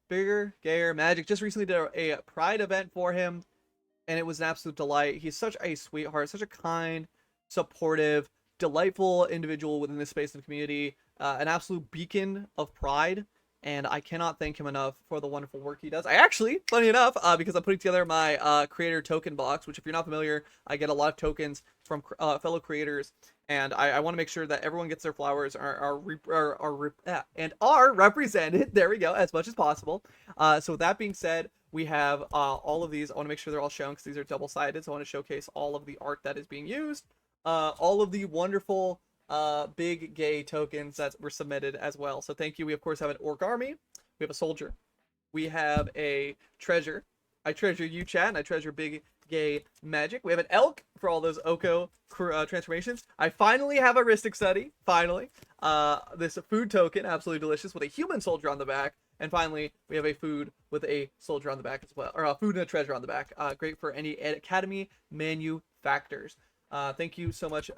Bigger, Gayer, Magic. Just recently did a Pride event for him, and it was an absolute delight. He's such a sweetheart, such a kind, supportive, delightful individual within this space and community. An absolute beacon of pride. And I cannot thank him enough for the wonderful work he does. I actually, funny enough, because I'm putting together my creator token box, which if you're not familiar, I get a lot of tokens from fellow creators, and I want to make sure that everyone gets their flowers and are represented. There we go, as much as possible. So with that being said, we have all of these. I want to make sure they're all shown because these are double-sided. So I want to showcase all of the art that is being used, all of the wonderful big gay tokens that were submitted as well. So thank you. We of course have an orc army, we have a soldier, we have a treasure. I treasure you, chat, and I treasure big gay magic. We have an elk for all those Oko transformations. I finally have a Ristic study. Finally, this food token, absolutely delicious, with a human soldier on the back. And finally, we have a food with a soldier on the back as well, or a food and a treasure on the back. Great for any academy manufacturers. Thank you so much,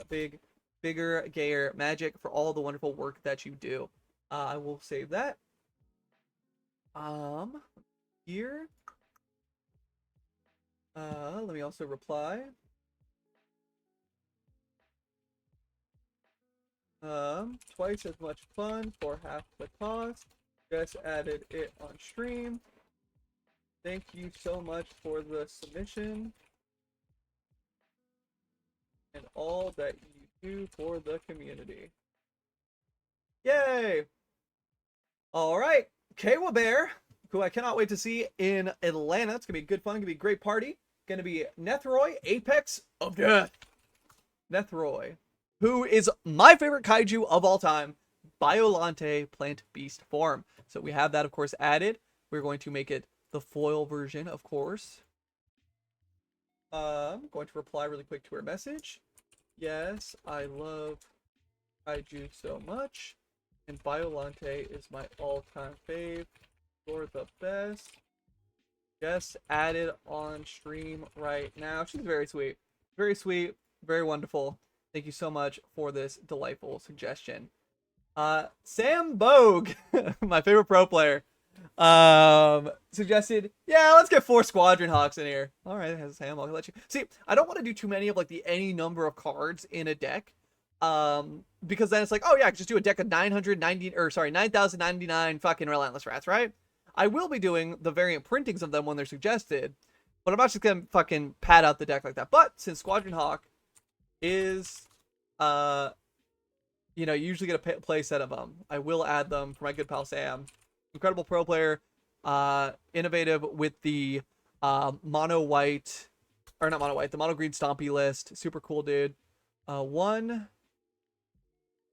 Bigger, Gayer, Magic, for all the wonderful work that you do. I will save that. Here. Let me also reply. Twice as much fun for half the cost. Just added it on stream. Thank you so much for the submission and all that you do for the community. Yay! All right, Kawa Bear, who I cannot wait to see in Atlanta. It's gonna be good fun. Gonna be a great party. Gonna be Nethroy, Apex of Death. Nethroy, who is my favorite kaiju of all time, Biolante plant beast form. So we have that, of course, added. We're going to make it the foil version, of course. I'm going to reply really quick to her message. Yes, I love kaiju so much, and Biolante is my all-time fave. You're the best. Just added on stream right now. She's very sweet, very wonderful. Thank you so much for this delightful suggestion. Sam Bogue, my favorite pro player, suggested, yeah, let's get 4 Squadron Hawks in here. All right, Sam, I'll let you see. I don't want to do too many of like the any number of cards in a deck, because then it's like, oh yeah, I can just do a deck of 9,099 fucking Relentless Rats, right? I will be doing the variant printings of them when they're suggested, but I'm not just gonna fucking pad out the deck like that. But since Squadron Hawk is you know, you usually get a play set of them, I will add them for my good pal Sam. Incredible pro player, innovative with the mono white or not mono white, the mono green Stompy list. Super cool, dude. One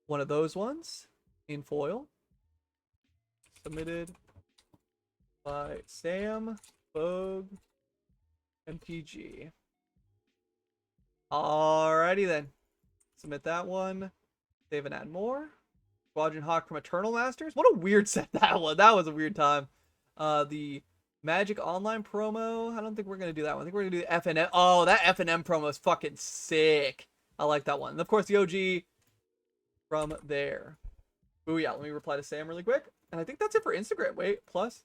of those ones in foil. Submitted by Sam, Vogue, MPG. Alrighty then. Submit that one. Save and add more. Squadron Hawk from Eternal Masters. What a weird set that was. That was a weird time. The Magic Online promo. I don't think we're going to do that one. I think we're going to do the FNM. Oh, that FNM promo is fucking sick. I like that one. And of course, the OG from there. Oh, yeah. Let me reply to Sam really quick. And I think that's it for Instagram. Wait, plus.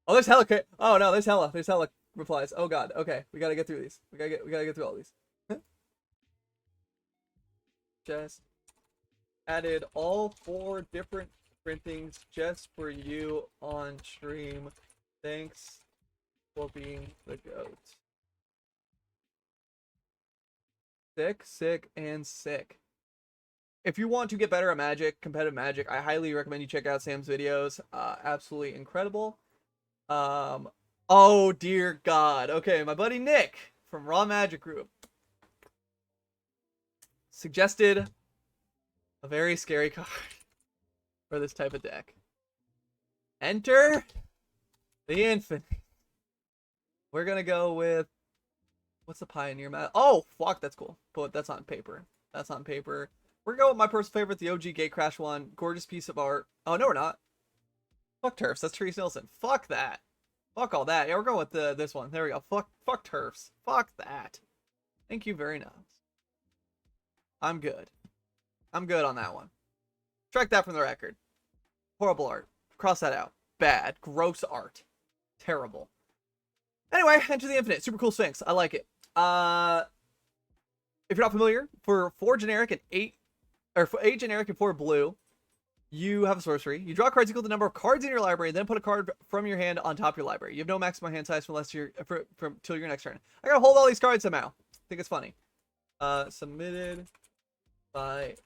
Oh, there's hella. Oh, no, there's hella. There's hella replies. Oh, God. Okay. We got to get through these. We got to get through all these. Just added all 4 different printings just for you on stream. Thanks for being the GOAT. Sick, sick, and sick. If you want to get better at Magic, competitive Magic, I highly recommend you check out Sam's videos. Absolutely incredible. Oh dear God. Okay, my buddy Nick from Raw Magic Group suggested a very scary card for this type of deck. Enter the Infinite. We're gonna go with, what's the Pioneer map? Oh, fuck, that's cool. But that's on paper. That's on paper. We're gonna go with my personal favorite, the OG Gatecrash one. Gorgeous piece of art. Oh, no, we're not. Fuck Turfs. That's Therese Nielsen. Fuck that. Fuck all that. Yeah, we're going with this one. There we go. Fuck Turfs. Fuck that. Thank you very much. I'm good. I'm good on that one. Strike that from the record. Horrible art. Cross that out. Bad. Gross art. Terrible. Anyway, Enter the Infinite. Super cool Sphinx. I like it. If you're not familiar, for 4 generic and 8, or for 8 generic and 4 blue, you have a sorcery. You draw cards equal to the number of cards in your library, then put a card from your hand on top of your library. You have no maximum hand size unless you're till your next turn. I gotta hold all these cards somehow. I think it's funny. Submitted by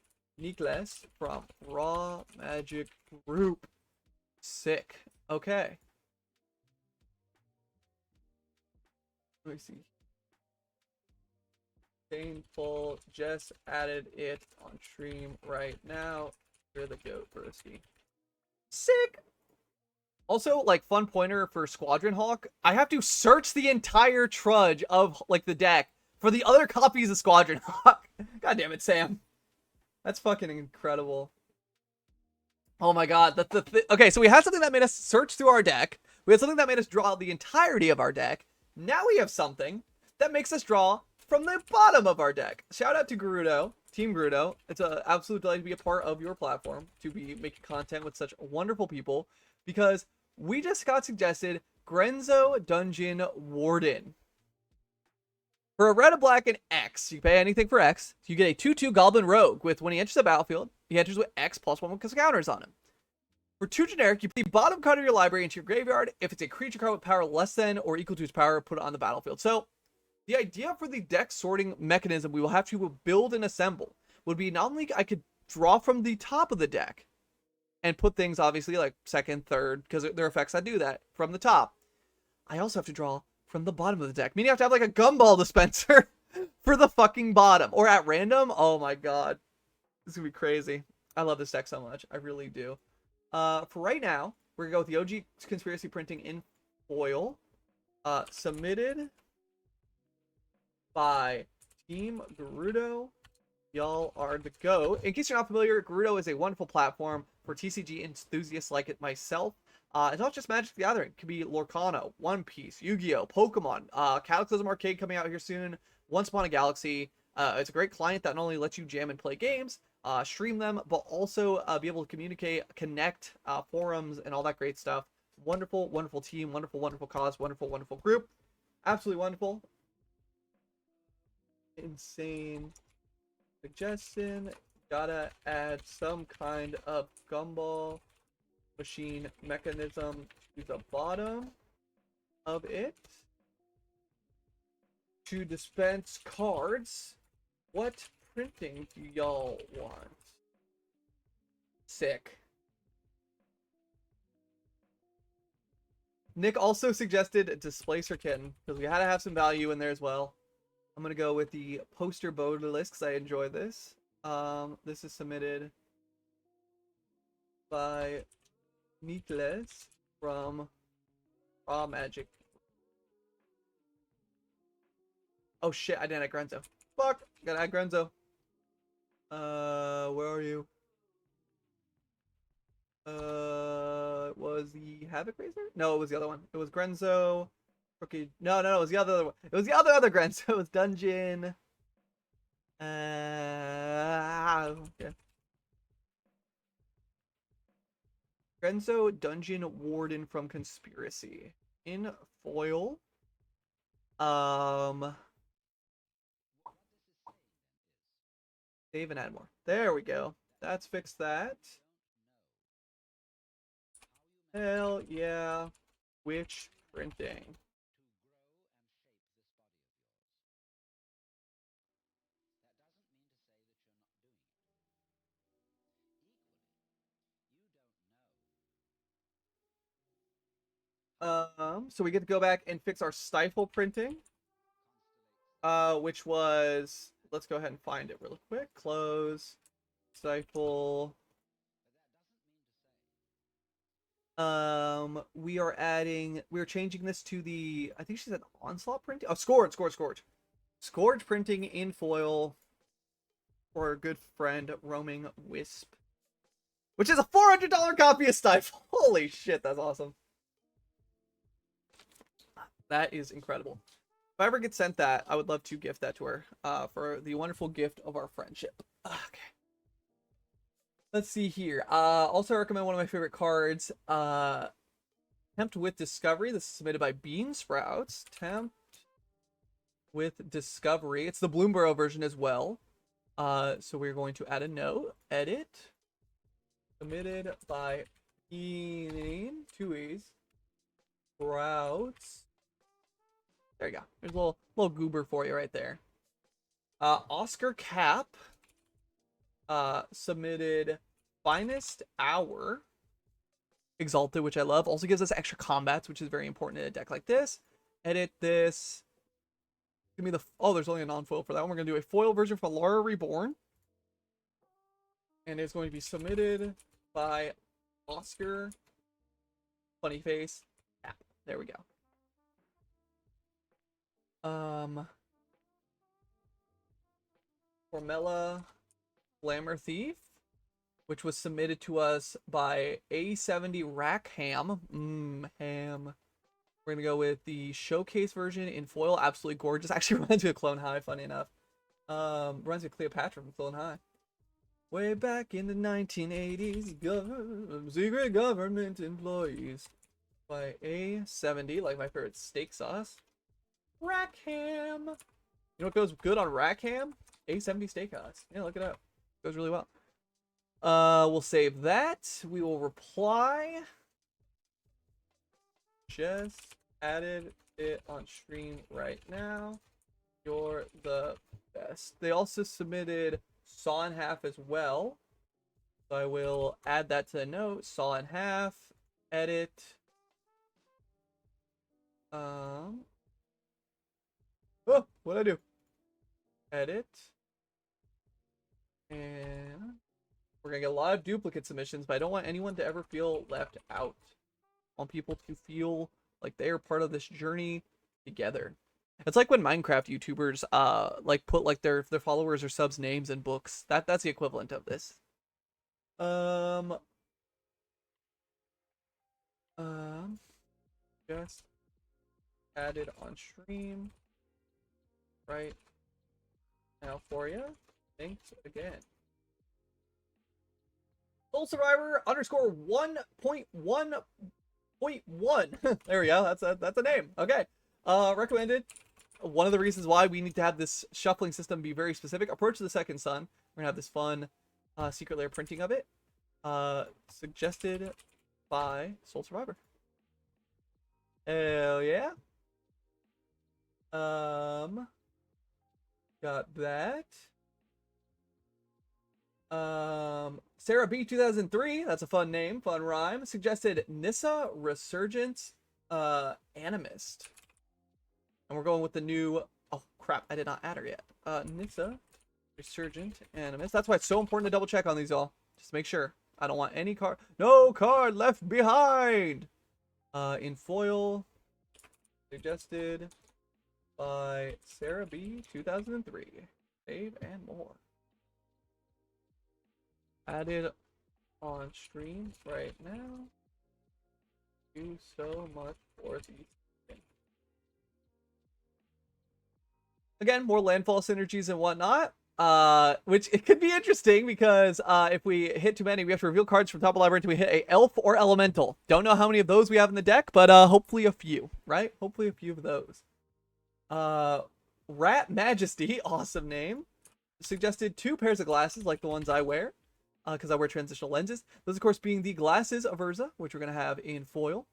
Decklist from Raw Magic Group. Sick. Okay. Let me see. Painful. Just added it on stream right now. You're the GOAT, Broski. Sick. Also, like, fun pointer for Squadron Hawk. I have to search the entire trudge of, like, the deck for the other copies of Squadron Hawk. God damn it, Sam. That's fucking incredible. Oh my god. Okay, so we had something that made us search through our deck. We had something that made us draw the entirety of our deck. Now we have something that makes us draw from the bottom of our deck. Shout out to Gerudo, Team Gerudo. It's an absolute delight to be a part of your platform, to be making content with such wonderful people, because we just got suggested Grenzo Dungeon Warden. For a red, a black, and X, you pay anything for X, you get a 2/2 Goblin Rogue with, when he enters the battlefield, he enters with X +1 because counters on him. For 2 generic, you put the bottom card of your library into your graveyard. If it's a creature card with power less than or equal to its power, put it on the battlefield. So, the idea for the deck sorting mechanism we will have to build and assemble would be not only I could draw from the top of the deck and put things, obviously, like second, third, because there are effects that do that, from the top. I also have to draw from the bottom of the deck, meaning you have to have like a gumball dispenser for the fucking bottom, or at random. Oh my god, this is gonna be crazy. I love this deck so much. I really do. For right now, we're gonna go with the OG Conspiracy printing in foil, submitted by Team Gerudo. Y'all are the go. In case you're not familiar, Gerudo is a wonderful platform for TCG enthusiasts like it myself. It's not just Magic the Gathering. It could be Lorcana, One Piece, Yu-Gi-Oh, Pokemon, Cataclysm Arcade coming out here soon, Once Upon a Galaxy. It's a great client that not only lets you jam and play games, stream them, but also be able to communicate, connect, forums, and all that great stuff. Wonderful, wonderful team, wonderful, wonderful cause, wonderful, wonderful group. Absolutely wonderful. Insane suggestion. Gotta add some kind of gumball machine mechanism to the bottom of it to dispense cards. What printing do y'all want? Sick. Nick also suggested Displacer Kitten because we had to have some value in there as well. I'm gonna go with the poster bodiless because I enjoy this. This is submitted by Decklist from Raw Magic. Oh shit, I didn't add Grenzo. Fuck, gotta add Grenzo. Where are you? It was the Havoc Razor? No, it was the other one. It was Grenzo. Rookie. No, it was the other one. It was the other Grenzo. It was Dungeon. Okay. Grenzo, Dungeon Warden from Conspiracy. In foil. Save and add more. There we go. That's fixed that. Hell yeah. Witch printing. So we get to go back and fix our stifle printing. Which was, let's go ahead and find it real quick. Close, stifle. We're changing this to the, I think she said onslaught printing. Oh, Scourge. Scourge printing in foil for our good friend Roaming Wisp, which is a $400 copy of Stifle. Holy shit, that's awesome. That is incredible. If I ever get sent that, I would love to gift that to her for the wonderful gift of our friendship. Okay. Let's see here. Also, I recommend one of my favorite cards, Tempt with Discovery. This is submitted by Bean Sprouts. Tempt with Discovery. It's the Bloomborough version as well. So we're going to add a note. Edit. Submitted by Bean. Two E's. Sprouts. There you go. There's a little goober for you right there. Oscar Cap submitted Finest Hour Exalted, which I love. Also gives us extra combats, which is very important in a deck like this. Edit this. Give me the... Oh, there's only a non-foil for that one. We're going to do a foil version for Laura Reborn. And it's going to be submitted by Oscar Funny Face Cap. There we go. Formella Glamour Thief, which was submitted to us by A70 Rackham. Ham. We're gonna go with the showcase version in foil. Absolutely gorgeous. Actually reminds me of Clone High, funny enough. Reminds me of Cleopatra from Clone High. Way back in the 1980s, secret government employees by A70, like my favorite steak sauce. Rackham. You know what goes good on Rackham? A70 Steakhouse. Yeah, look it up. Goes really well. We'll save that. We will reply. Just added it on stream right now. You're the best. They also submitted Saw in Half as well. So I will add that to the note. Saw in Half. Edit. Oh, what'd I do? Edit. And we're gonna get a lot of duplicate submissions, but I don't want anyone to ever feel left out. I want people to feel like they are part of this journey together. It's like when Minecraft YouTubers like put like their followers or subs names in books. That's the equivalent of this. Just added on stream right now for you. Thanks again. Soul Survivor underscore 1.1.1. There we go. That's a name. Okay. Recommended. One of the reasons why we need to have this shuffling system be very specific. Approach the Second Sun. We're gonna have this fun secret layer printing of it. Suggested by Soul Survivor. Hell yeah. Got that. Sarah B 2003, that's a fun name, fun rhyme. Suggested Nissa Resurgence Animist. And we're going with the new... Oh, crap. I did not add her yet. Nissa, Resurgent, Animist. That's why it's so important to double check on these all. Just make sure. I don't want any card... No card left behind! In foil, suggested by Sarah B. 2003. Save and more. Added on stream right now. Thank you so much for the... Again, more landfall synergies and whatnot. Which it could be interesting because if we hit too many, we have to reveal cards from top of the library until we hit a elf or elemental. Don't know how many of those we have in the deck, but hopefully a few, right? Hopefully a few of those. Rat Majesty, awesome name. Suggested 2 pairs of glasses like the ones I wear, because I wear transitional lenses. Those, of course, being the glasses of Urza, which we're going to have in foil.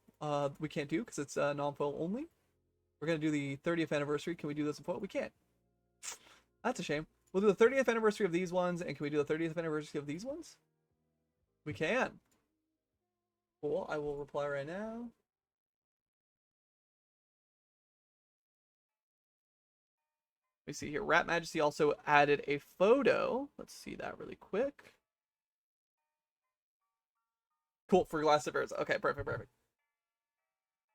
We can't do because it's non-foil only. We're going to do the 30th anniversary. Can we do this in foil? We can't. That's a shame. We'll do the 30th anniversary of these ones, and can we do the 30th anniversary of these ones? We can. Cool. I will reply right now. Let me see here. Rat Majesty also added a photo. Let's see that really quick. Cool, for Glass of Urza. Okay, perfect, perfect.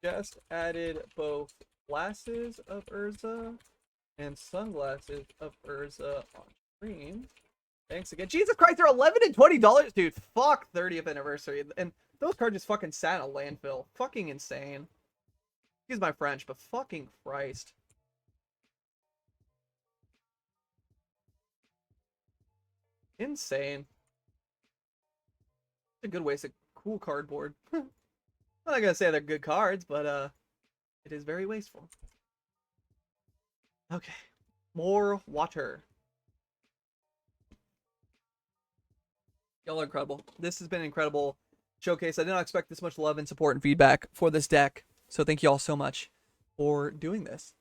Just added both glasses of Urza and sunglasses of Urza on stream. Thanks again. Jesus Christ, they're $11 and $20, dude. Fuck 30th anniversary. And those cards just fucking sat in a landfill. Fucking insane. Excuse my French, but fucking Christ. Insane. It's a good waste of cool cardboard. I'm not gonna say they're good cards, but it is very wasteful. Okay, more water. Y'all are incredible. This has been an incredible showcase. I did not expect this much love and support and feedback for this deck, so thank you all so much for doing this.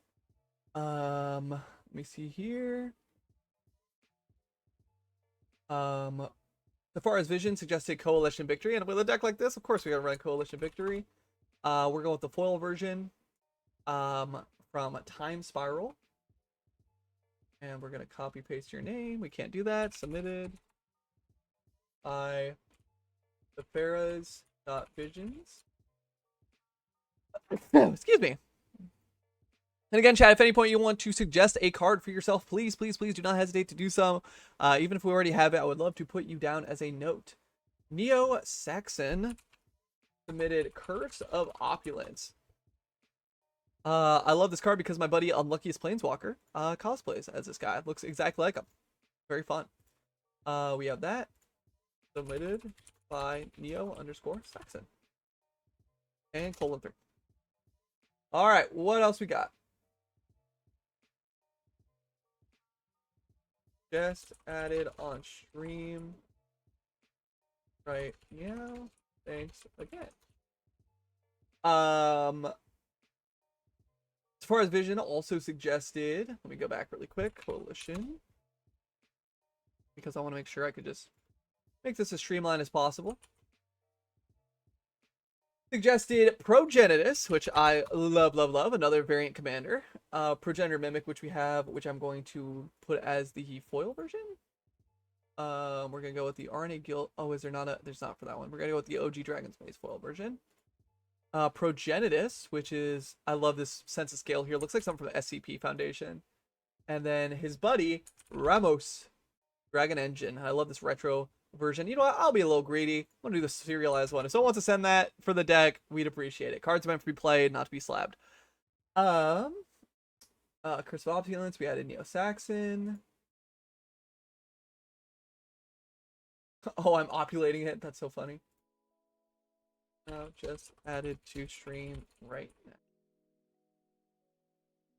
Let me see here. As far as Vision suggested Coalition Victory, and with a deck like this, of course we gotta run Coalition Victory. We're going with the foil version from Time Spiral. And we're gonna copy paste your name. We can't do that. Submitted by the Visions. Excuse me. And again, chat, if at any point you want to suggest a card for yourself, please, please, please do not hesitate to do so. Even if we already have it, I would love to put you down as a note. Neo Saxon submitted Curse of Opulence. I love this card because my buddy Unluckiest Planeswalker cosplays as this guy. Looks exactly like him. Very fun. We have that submitted by Neo_Saxon. And :3. Alright, what else we got? Just added on stream right now. Thanks again. As far as Vision also suggested, let me go back really quick. Coalition. Because I want to make sure I could just make this as streamlined as possible. Suggested Progenitus, which I love, love, love. Another variant commander. Progenitor Mimic, which we have, which I'm going to put as the foil version. We're going to go with the RNA Guild. Oh, is there not a... There's not for that one. We're going to go with the OG Dragon Space foil version. Progenitus, which is... I love this sense of scale here. Looks like something from the SCP Foundation. And then his buddy, Ramos, Dragon Engine. I love this retro version. You know what? I'll be a little greedy. I'm going to do the serialized one. If someone wants to send that for the deck, we'd appreciate it. Cards are meant to be played, not to be slabbed. Curse of Opulence, we added Neo Saxon. Oh, I'm opulating it. That's so funny. Just added to stream right now.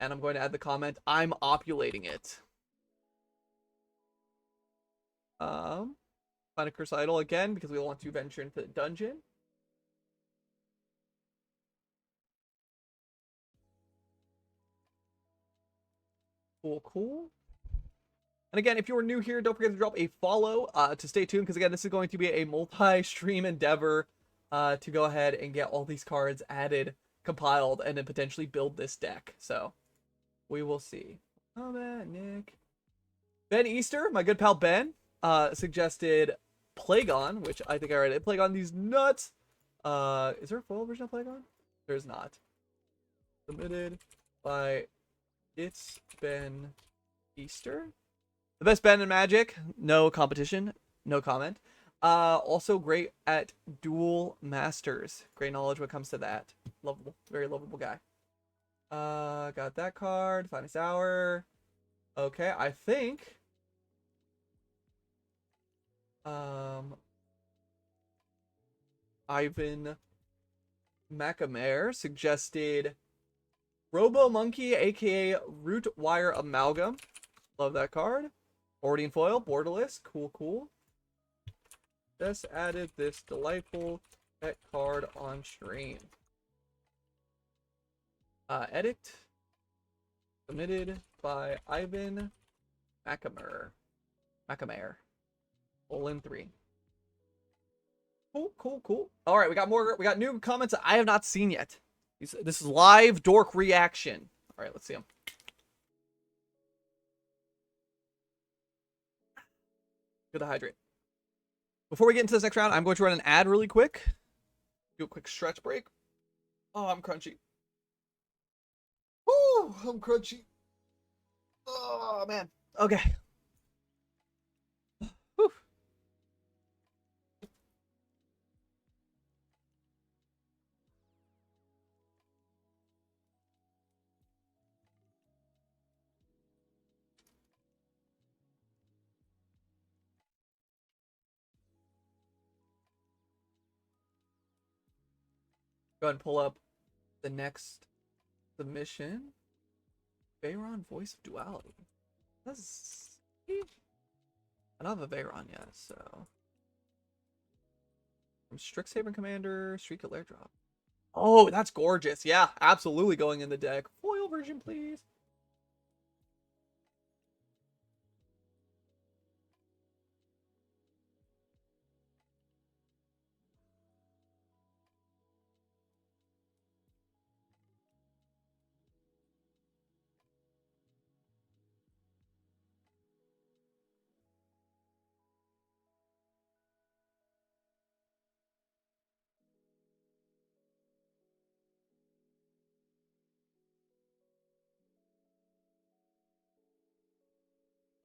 And I'm going to add the comment, I'm opulating it. Find a Curse Idol again because we want to venture into the dungeon. Cool, cool. And again, if you are new here, don't forget to drop a follow to stay tuned, because again, this is going to be a multi-stream endeavor to go ahead and get all these cards added compiled and then potentially build this deck. So we will see. Oh man, Nick. Ben Easter, my good pal Ben, suggested Plagon, which I think I already did. Plagon, these nuts. Is there a full version of Plagon? There's not. Submitted by It's Ben Easter. The best Ben in Magic. No competition. No comment. Also great at dual masters. Great knowledge when it comes to that. Lovable. Very lovable guy. Got that card. Finest Hour. Okay, I think Ivan Macamare suggested Robo Monkey, aka Root Wire Amalgam. Love that card. Already in foil, borderless. Cool, cool. Just added this delightful pet card on stream. Edit. Submitted by Ivan Macamare. All in 3. Cool, cool, cool. All right, we got more. We got new comments that I have not seen yet. This is live dork reaction. All right, let's see them. Good to hydrate. Before we get into this next round, I'm going to run an ad really quick. Do a quick stretch break. Oh, I'm crunchy. Woo, I'm crunchy. Oh, man. Okay. Whew. Go ahead and pull up the next submission. Veyron, Voice of Duality. That's... I don't have a Veyron yet, so... From Strixhaven Commander, Streak of Lair Drop. Oh, that's gorgeous. Yeah, absolutely going in the deck. Foil version, please.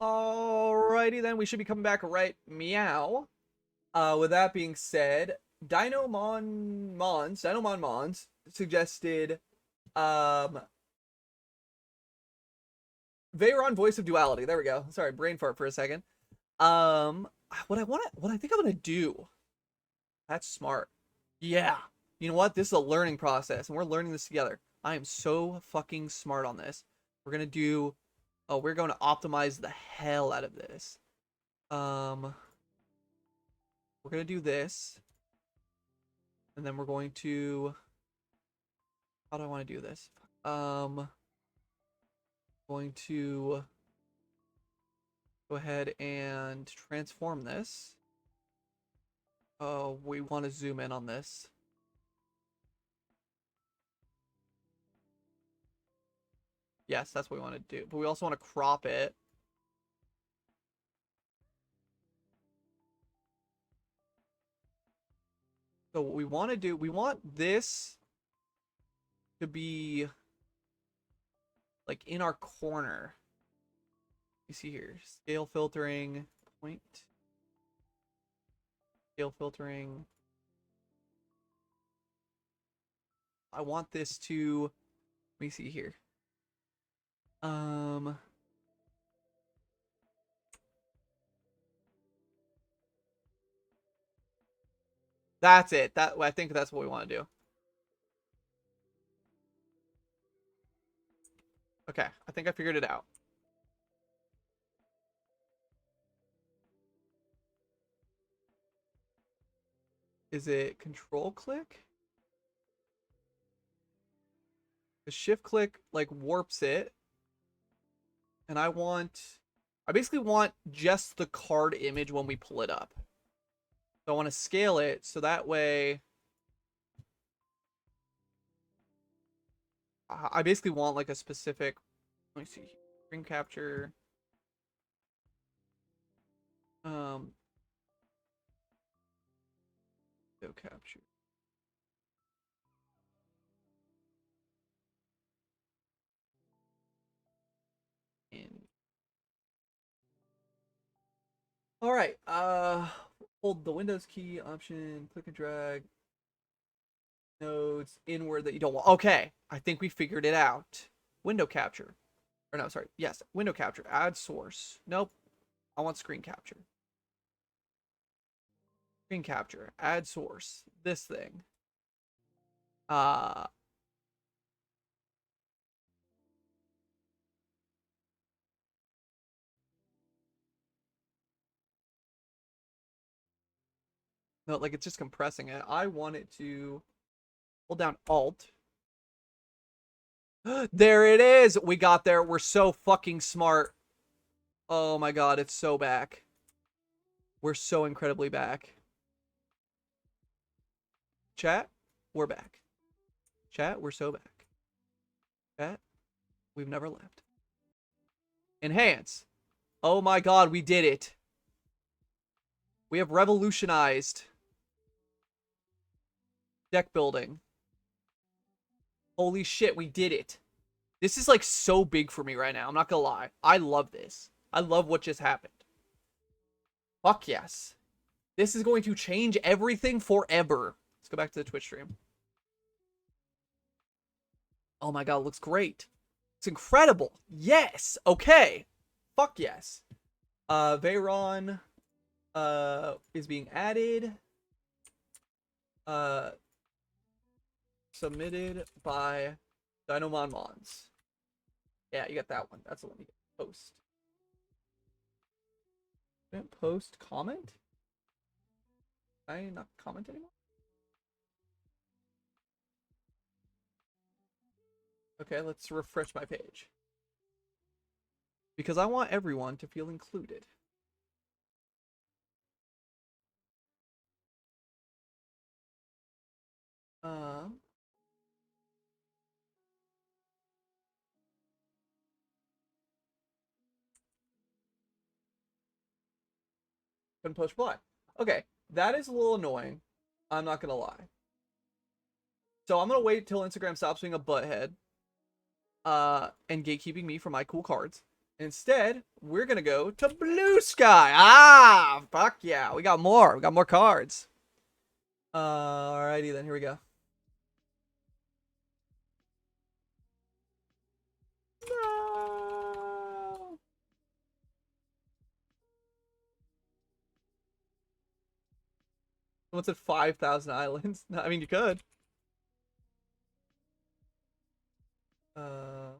Alrighty then, we should be coming back right meow. With that being said, Dinomon Mons suggested Veyron, Voice of Duality. There we go. Sorry, brain fart for a second. What I think I'm gonna do. That's smart. Yeah. You know what? This is a learning process, and we're learning this together. I am so fucking smart on this. We're gonna do. Oh, we're going to optimize the hell out of this. We're gonna do this, and then we're going to. How do I want to do this? Going to go ahead and transform this. Oh, we want to zoom in on this. Yes, that's what we want to do. But we also want to crop it. So what we want to do, we want this to be like in our corner. You see here, scale filtering, point. Scale filtering. I want this to, let me see here. That's it. I think that's what we want to do. Okay, I think I figured it out. Is it control click? The shift click like warps it. And I basically want just the card image when we pull it up. So I want to scale it so that way I basically want like a specific. Let me see. Screen capture. Um, video capture. In. All right. Hold the Windows key option. Click and drag. Nodes inward that you don't want. Okay, I think we figured it out. Window capture. Or no, sorry. Yes, window capture. Add source. Nope. I want screen capture. Screen capture. Add source. This thing. Uh no, like it's just compressing it. I want it to hold down Alt. There it is. We got there. We're so fucking smart. Oh my god, it's so back. We're so incredibly back. Chat, we're back. Chat, we're so back. Chat, we've never left. Enhance. Oh my god, we did it. We have revolutionized deck building. Holy shit, we did it. This is like so big for me right now. I'm not gonna lie. I love this. I love what just happened. Fuck yes. This is going to change everything forever. Let's go back to the Twitch stream. Oh my god, it looks great. It's incredible. Yes. Okay. Fuck yes. Veyron is being added. Submitted by Dinomon Mons. Yeah, you got that one. That's the one you get. Post. Didn't post comment? I not comment anymore? Okay, let's refresh my page. Because I want everyone to feel included. Couldn't post reply. Okay, that is a little annoying. I'm not gonna lie. So I'm gonna wait till Instagram stops being a butthead and gatekeeping me for my cool cards. Instead, we're gonna go to Blue Sky. Ah, fuck yeah. We got more. We got more cards. Alrighty then, here we go. No. What's at 5,000 islands? I mean, you could. Uh,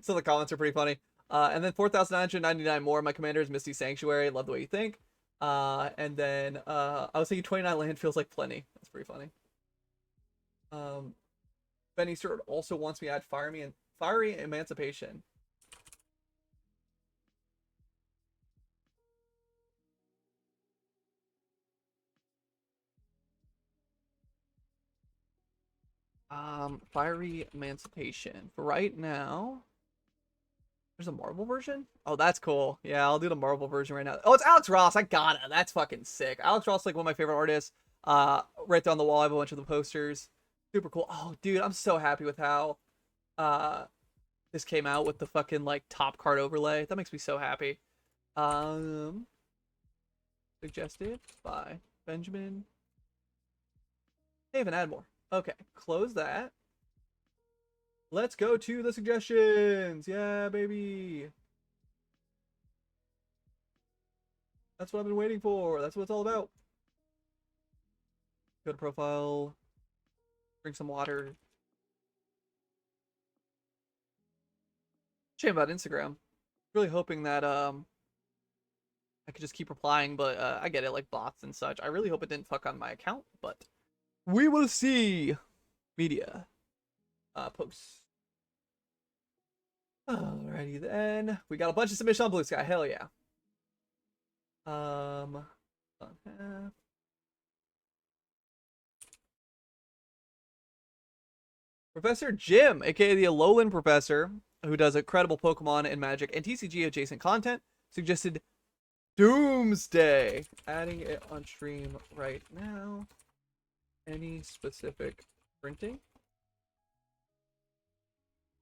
so the comments are pretty funny. And then 4,999 more. My commander is Misty Sanctuary. Love the way you think. And then I was thinking 29 land feels like plenty. That's pretty funny. Ben Easter also wants me to add Fiery Emancipation. Fiery Emancipation. For right now, there's a Marvel version? Oh, that's cool. Yeah, I'll do the Marvel version right now. Oh, it's Alex Ross. I got it. That's fucking sick. Alex Ross is like one of my favorite artists. Right there on the wall, I have a bunch of the posters. Super cool. Oh, dude, I'm so happy with how this came out with the fucking like top card overlay. That makes me so happy. Suggested by Benjamin. Hey, even add more. Okay, close that. Let's go to the suggestions. Yeah, baby. That's what I've been waiting for. That's what it's all about. Go to profile. Drink some water. Shame about Instagram. Really hoping that I could just keep replying, but I get it, like bots and such. I really hope it didn't fuck on my account, but we will see. Media. Posts. Alrighty then. We got a bunch of submissions on Blue Sky. Hell yeah. Um, Professor Jim, aka the Alolan Professor, who does incredible Pokemon and Magic and TCG adjacent content, suggested Doomsday. Adding it on stream right now. Any specific printing?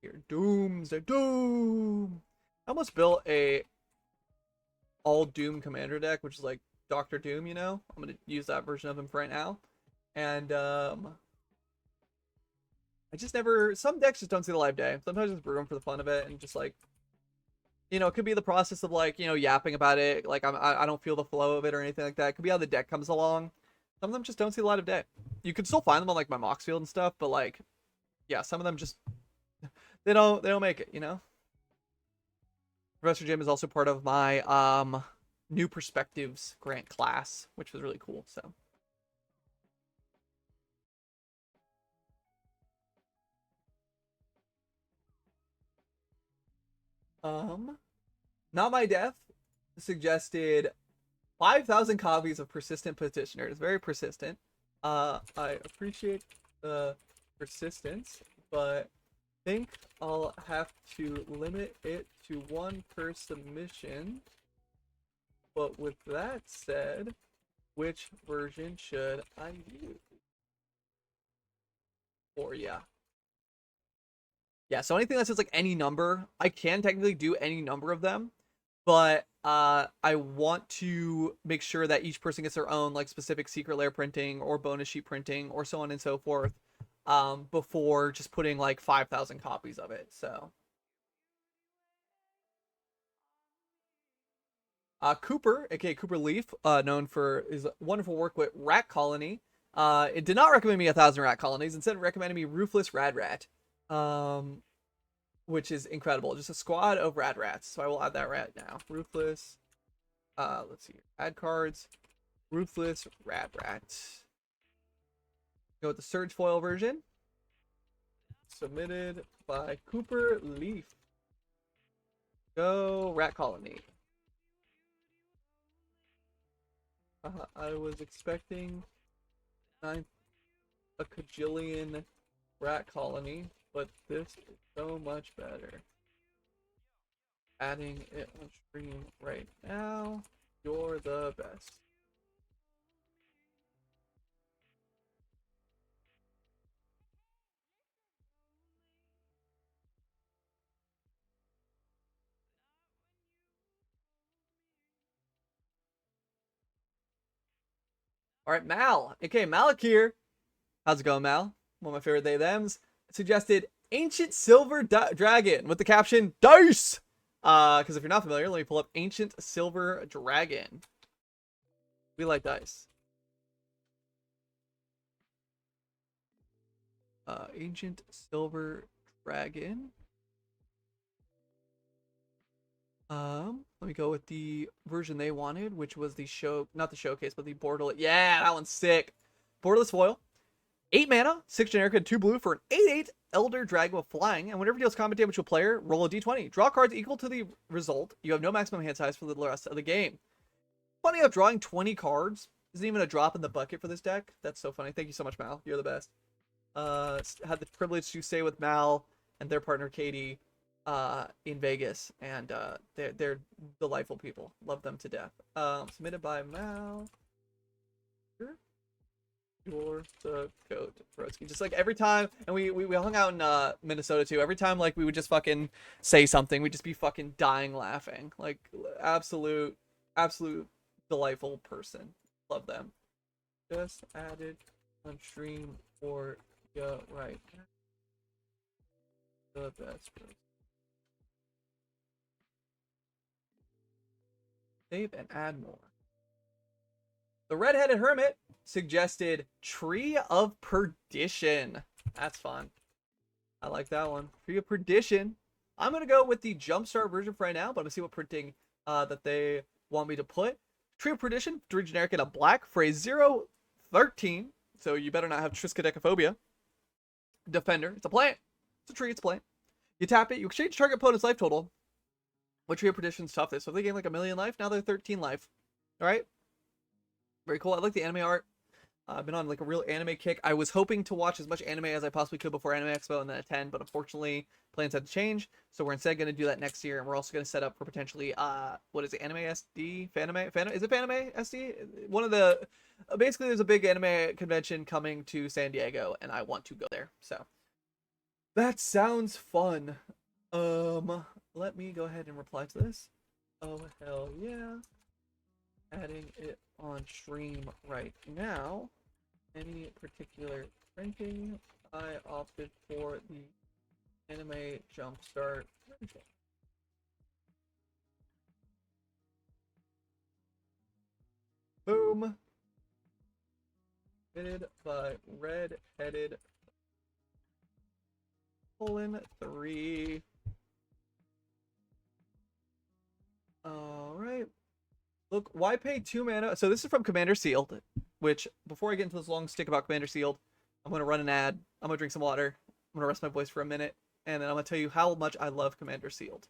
Here, Doomsday, Doom. I almost built a all Doom commander deck, which is like Doctor Doom. You know, I'm gonna use that version of him for right now, and I just never. Some decks just don't see the live day. Sometimes I just brew them for the fun of it, and just like, you know, it could be the process of like, you know, yapping about it. Like I don't feel the flow of it or anything like that. It could be how the deck comes along. Some of them just don't see the light of day. You can still find them on like my Mox field and stuff, but like, yeah, some of them just they don't make it. You know. Professor Jim is also part of my New Perspectives grant class, which was really cool. So. Not My Death suggested 5,000 copies of Persistent Petitioner. It's very persistent. I appreciate the persistence, but think I'll have to limit it to one per submission. But with that said, which version should I use? Or yeah. Yeah, so anything that says like any number, I can technically do any number of them, but I want to make sure that each person gets their own like specific secret layer printing or bonus sheet printing or so on and so forth, before just putting like 5,000 copies of it. So Cooper, aka Cooper Leaf, known for his wonderful work with Rat Colony, it did not recommend me 1,000 rat colonies. Instead, it recommended me Ruthless Rad Rat, which is incredible. Just a squad of rad rats. So I will add that rat now. Ruthless. Let's see. Add cards. Ruthless Rad Rat. Go with the Surge Foil version. Submitted by Cooper Leaf. Go Rat Colony. I was expecting a cajillion rat colony, but this is so much better. Adding it on stream right now. You're the best. All right, Mal. Okay, Malik here. How's it going, Mal? One of my favorite they thems. Suggested Ancient Silver Dragon with the caption Dice. Because if you're not familiar, let me pull up Ancient Silver Dragon. We like dice. Ancient Silver Dragon. Let me go with the version they wanted, which was the not the showcase, but the borderless. Yeah, that one's sick. Borderless foil. 8 mana, 6 generic, and 2 blue for an 8/8 Elder Dragon with flying. And whenever it deals combat damage to a player, roll a d20. Draw cards equal to the result. You have no maximum hand size for the rest of the game. Funny how drawing 20 cards isn't even a drop in the bucket for this deck. That's so funny. Thank you so much, Mal. You're the best. Had the privilege to stay with Mal and their partner Katie in Vegas, and they're delightful people. Love them to death. Submitted by Mal. You're the goat, Broski. Just like every time, and we hung out in Minnesota too. Every time, like, we would just fucking say something, we'd just be fucking dying laughing. Like, absolute delightful person. Love them. Just added on stream for you right now. The best person. Save and add more. The Redheaded Hermit suggested Tree of Perdition. That's fun. I like that one. Tree of Perdition. I'm going to go with the Jumpstart version for right now, but I'm going to see what printing that they want me to put. Tree of Perdition, 3 generic and a black for a 0/13. So you better not have Triskaidekaphobia. Defender. It's a plant. It's a tree. It's a plant. You tap it. You exchange target opponent's life total. What Tree of Perdition's toughest? So if they gain like 1,000,000 life, now they're 13 life. All right, very cool. I like the anime art. I've been on like a real anime kick. I was hoping to watch as much anime as I possibly could before Anime Expo and then attend, but unfortunately plans had to change. So we're instead going to do that next year, and we're also going to set up for potentially what is it, Anime SD, Fanime, is it Fanime SD? One of the basically there's a big anime convention coming to San Diego, and I want to go there. So that sounds fun. Let me go ahead and reply to this. Oh hell yeah! Adding it on stream right now. Any particular ranking? I opted for the anime jumpstart ranking. Boom. Headed by red-headed colon 3. All right. Look, why pay 2 mana? So this is from Commander Sealed, which before I get into this long stick about Commander Sealed, I'm gonna run an ad. I'm gonna drink some water. I'm gonna rest my voice for a minute, and then I'm gonna tell you how much I love Commander Sealed.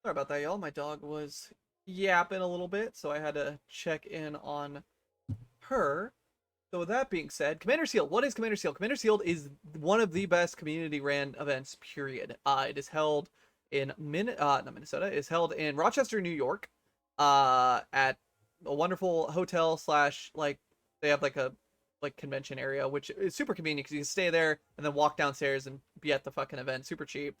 Sorry about that, y'all. My dog was yapping a little bit, so I had to check in on her. So with that being said, Commander Shield. What is Commander Shield? Commander Shield is one of the best community ran events. Period. It is held in not Minnesota. It is held in Rochester, New York. At a wonderful hotel slash like they have like a like convention area, which is super convenient because you can stay there and then walk downstairs and be at the fucking event. Super cheap.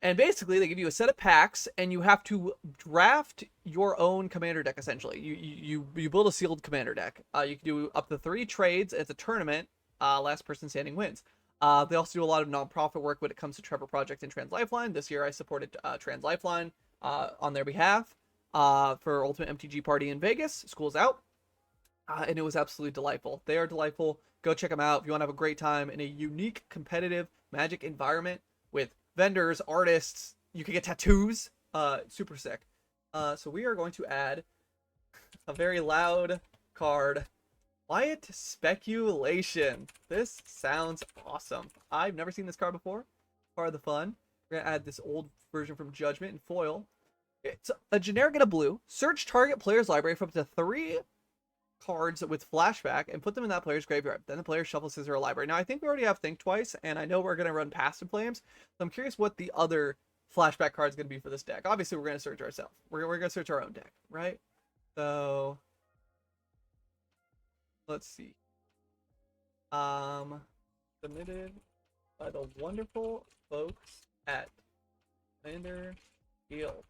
And basically, they give you a set of packs, and you have to draft your own commander deck. Essentially, you build a sealed commander deck. You can do up to 3 trades. It's a tournament. Last person standing wins. They also do a lot of nonprofit work when it comes to Trevor Project and Trans Lifeline. This year, I supported Trans Lifeline on their behalf for Ultimate MTG Party in Vegas. School's out, and it was absolutely delightful. They are delightful. Go check them out if you want to have a great time in a unique, competitive Magic environment with vendors, artists. You can get tattoos. Super sick. So we are going to add a very loud card. Quiet Speculation. This sounds awesome. I've never seen this card before. Part of the fun. We're gonna add this old version from Judgment in foil. It's a generic and a blue. Search target player's library for up to 3 cards with flashback and put them in that player's graveyard. Then the player shuffles his or her library. Now, I think we already have Think Twice, and I know we're going to run Past in Flames, so I'm curious what the other flashback card is going to be for this deck. Obviously, we're going to search ourselves. We're going to search our own deck, right? So, let's see. Submitted by the wonderful folks at Commander Guild.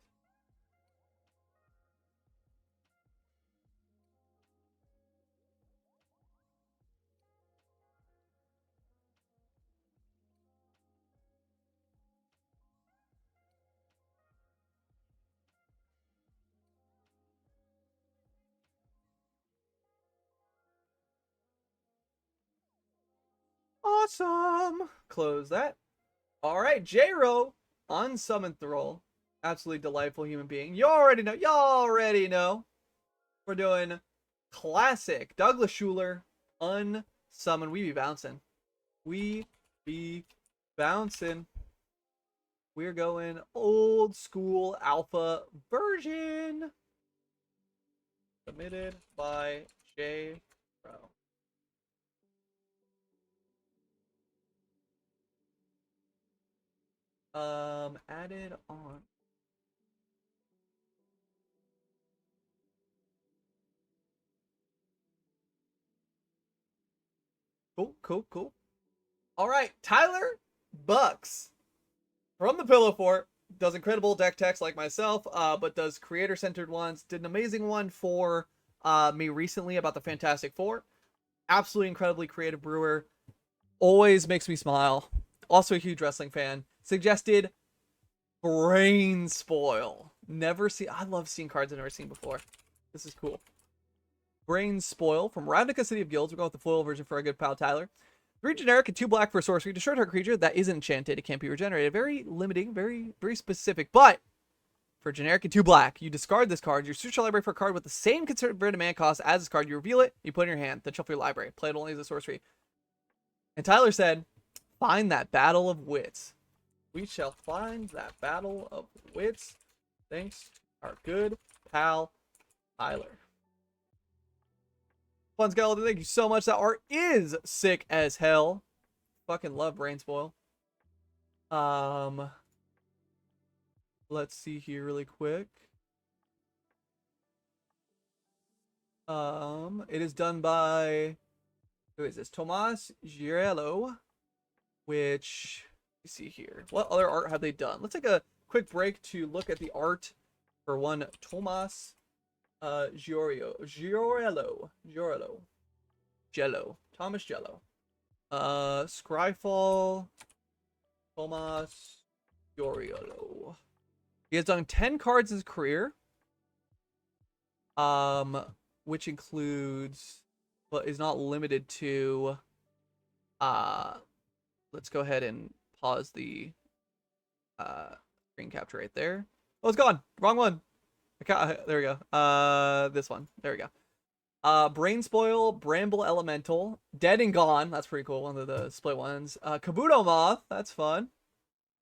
Awesome. Close that. All right, J-Ro on Summon Thrall. Absolutely delightful human being. You already know. You already know. We're doing classic Douglas Schuler unsummon. We be bouncing. We be bouncing. We're going old school alpha version. Submitted by J-Ro. Added on. Cool, cool, cool. All right, Tyler Bucks from the Pillow Fort does incredible deck techs like myself, but does creator-centered ones. Did an amazing one for me recently about the Fantastic Four. Absolutely incredibly creative brewer. Always makes me smile. Also a huge wrestling fan. Suggested Brain Spoil. Never see. I love seeing cards I've never seen before. This is cool. Brain Spoil from Ravnica City of Guilds. We're going with the foil version for our good pal Tyler. 3 generic and 2 black for a sorcery. Destroy target creature that isn't enchanted. It can't be regenerated. Very limiting, very specific. But for generic and 2 black, you discard this card. You search your library for a card with the same converted mana cost as this card. You reveal it. You put it in your hand. Then shuffle your library. Play it only as a sorcery. And Tyler said, "Find that battle of wits." We shall find that battle of wits. Thanks, our good pal Tyler. Fun Skeleton, thank you so much. That art is sick as hell. Fucking love Brain Spoil. Let's see here really quick. It is done by, who is this? Tomas Girello, which, let me see here. What other art have they done? Let's take a quick break to look at the art for one Tomas Giorello. Thomas Jello. Scryfall. Tomas Giorello. He has done 10 cards in his career. Which includes, but is not limited to, let's go ahead and pause the screen capture right there. Oh, it's gone. Wrong one. There we go. This one. There we go. Brain Spoil, Bramble Elemental, Dead and Gone. That's pretty cool. One of the split ones. Kabuto Moth. That's fun.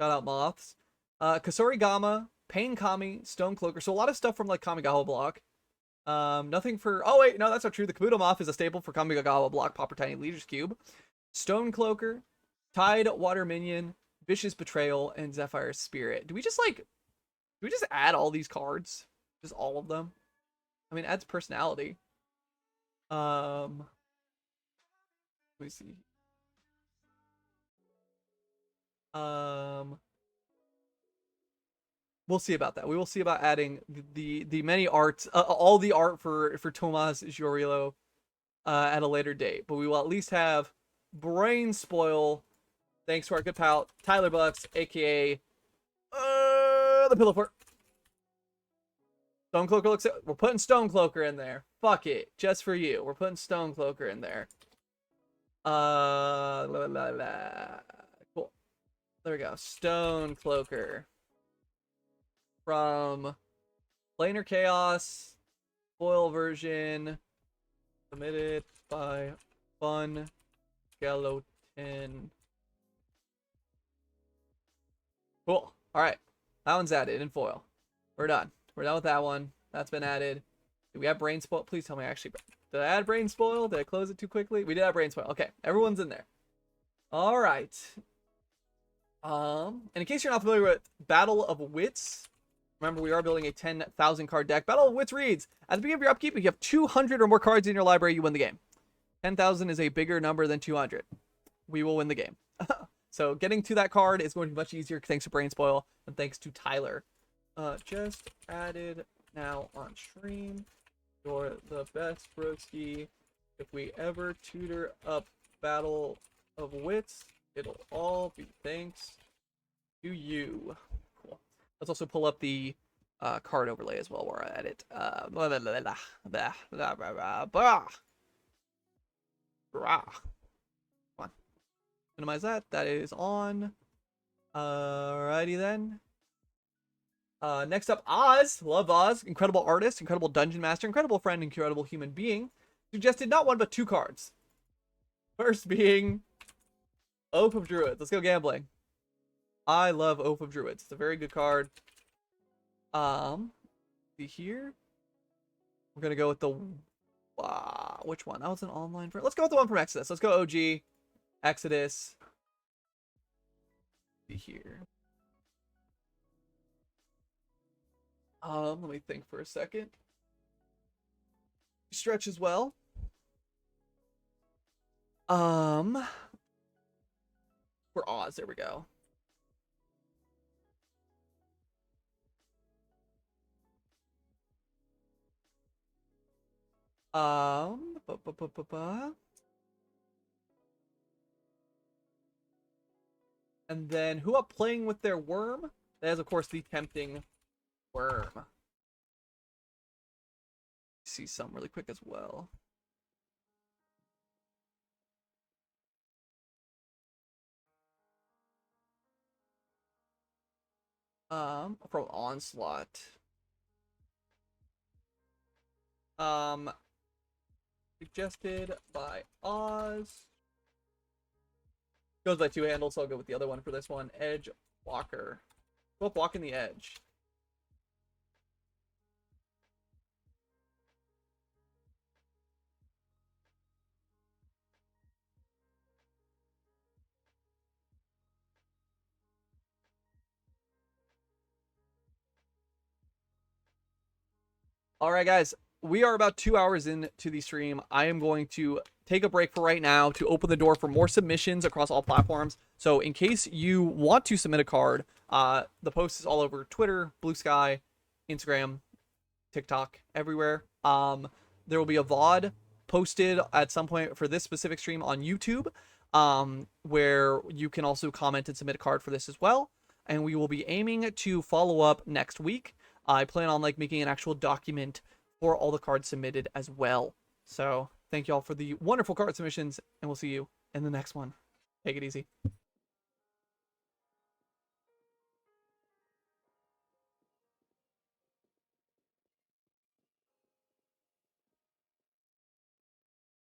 Shout out moths. Kasori Gama, Pain Kami, Stone Cloaker. So a lot of stuff from like Kamigawa block. Nothing for, oh wait, no, that's not true. The Kabuto Moth is a staple for Kamigawa block, Pauper Tiny Leader's Cube. Stone Cloaker, Tide Water Minion, Vicious Betrayal, and Zephyr's Spirit. Do we just add all these cards? Just all of them? I mean, it adds personality. Let me see. We'll see about that. We will see about adding the many arts, all the art for Tomas Giorello at a later date. But we will at least have Brain Spoil, thanks to our good pal Tyler Bucks, aka the Pillow Fort. Stone Cloaker looks. We're putting Stone Cloaker in there. Fuck it, just for you. We're putting Stone Cloaker in there. Cool. There we go. Stone Cloaker. From Planar Chaos, foil version, submitted by Fun Skeleton. Cool. All right, that one's added in foil. We're done. We're done with that one. That's been added. Do we have Brain Spoil? Please tell me I actually did I add Brain Spoil? Did I close it too quickly? We did have Brain Spoil. Okay, everyone's in there. All right. And in case you're not familiar with Battle of Wits. Remember, we are building a 10,000 card deck. Battle of Wits reads, at the beginning of your upkeep, if you have 200 or more cards in your library, you win the game. 10,000 is a bigger number than 200. We will win the game. So getting to that card is going to be much easier thanks to Brain Spoil and thanks to Tyler. Just added now on stream. You're the best, broski. If we ever tutor up Battle of Wits, it'll all be thanks to you. Let's also pull up the card overlay as well while we're at it. Come on. Minimize that. That is on. Alrighty then. Next up, Oz. Love Oz. Incredible artist, incredible dungeon master, incredible friend, incredible human being. Suggested not one but two cards. First being Oath of Druids. Let's go gambling. I love Oath of Druids. It's a very good card. See here. We're gonna go with the which one? That was an online for. Let's go with the one from Exodus. Let's go OG Exodus. See here. Let me think for a second. Stretch as well. For Oz, there we go. Ba, ba, ba, ba, ba. And then who up playing with their worm? That is, of course, the tempting worm. See some really quick as well. From Onslaught. Suggested by Oz. Goes by two handles, so I'll go with the other one for this one. Edge Walker. Go up walking the edge. All right, guys, we are about 2 hours into the stream. I am going to take a break for right now to open the door for more submissions across all platforms. So in case you want to submit a card, the post is all over Twitter, Blue Sky, Instagram, TikTok, everywhere. There will be a VOD posted at some point for this specific stream on YouTube, where you can also comment and submit a card for this as well. And we will be aiming to follow up next week. I plan on making an actual document for all the cards submitted as well. So thank you all for the wonderful card submissions, and we'll see you in the next one. Take it easy.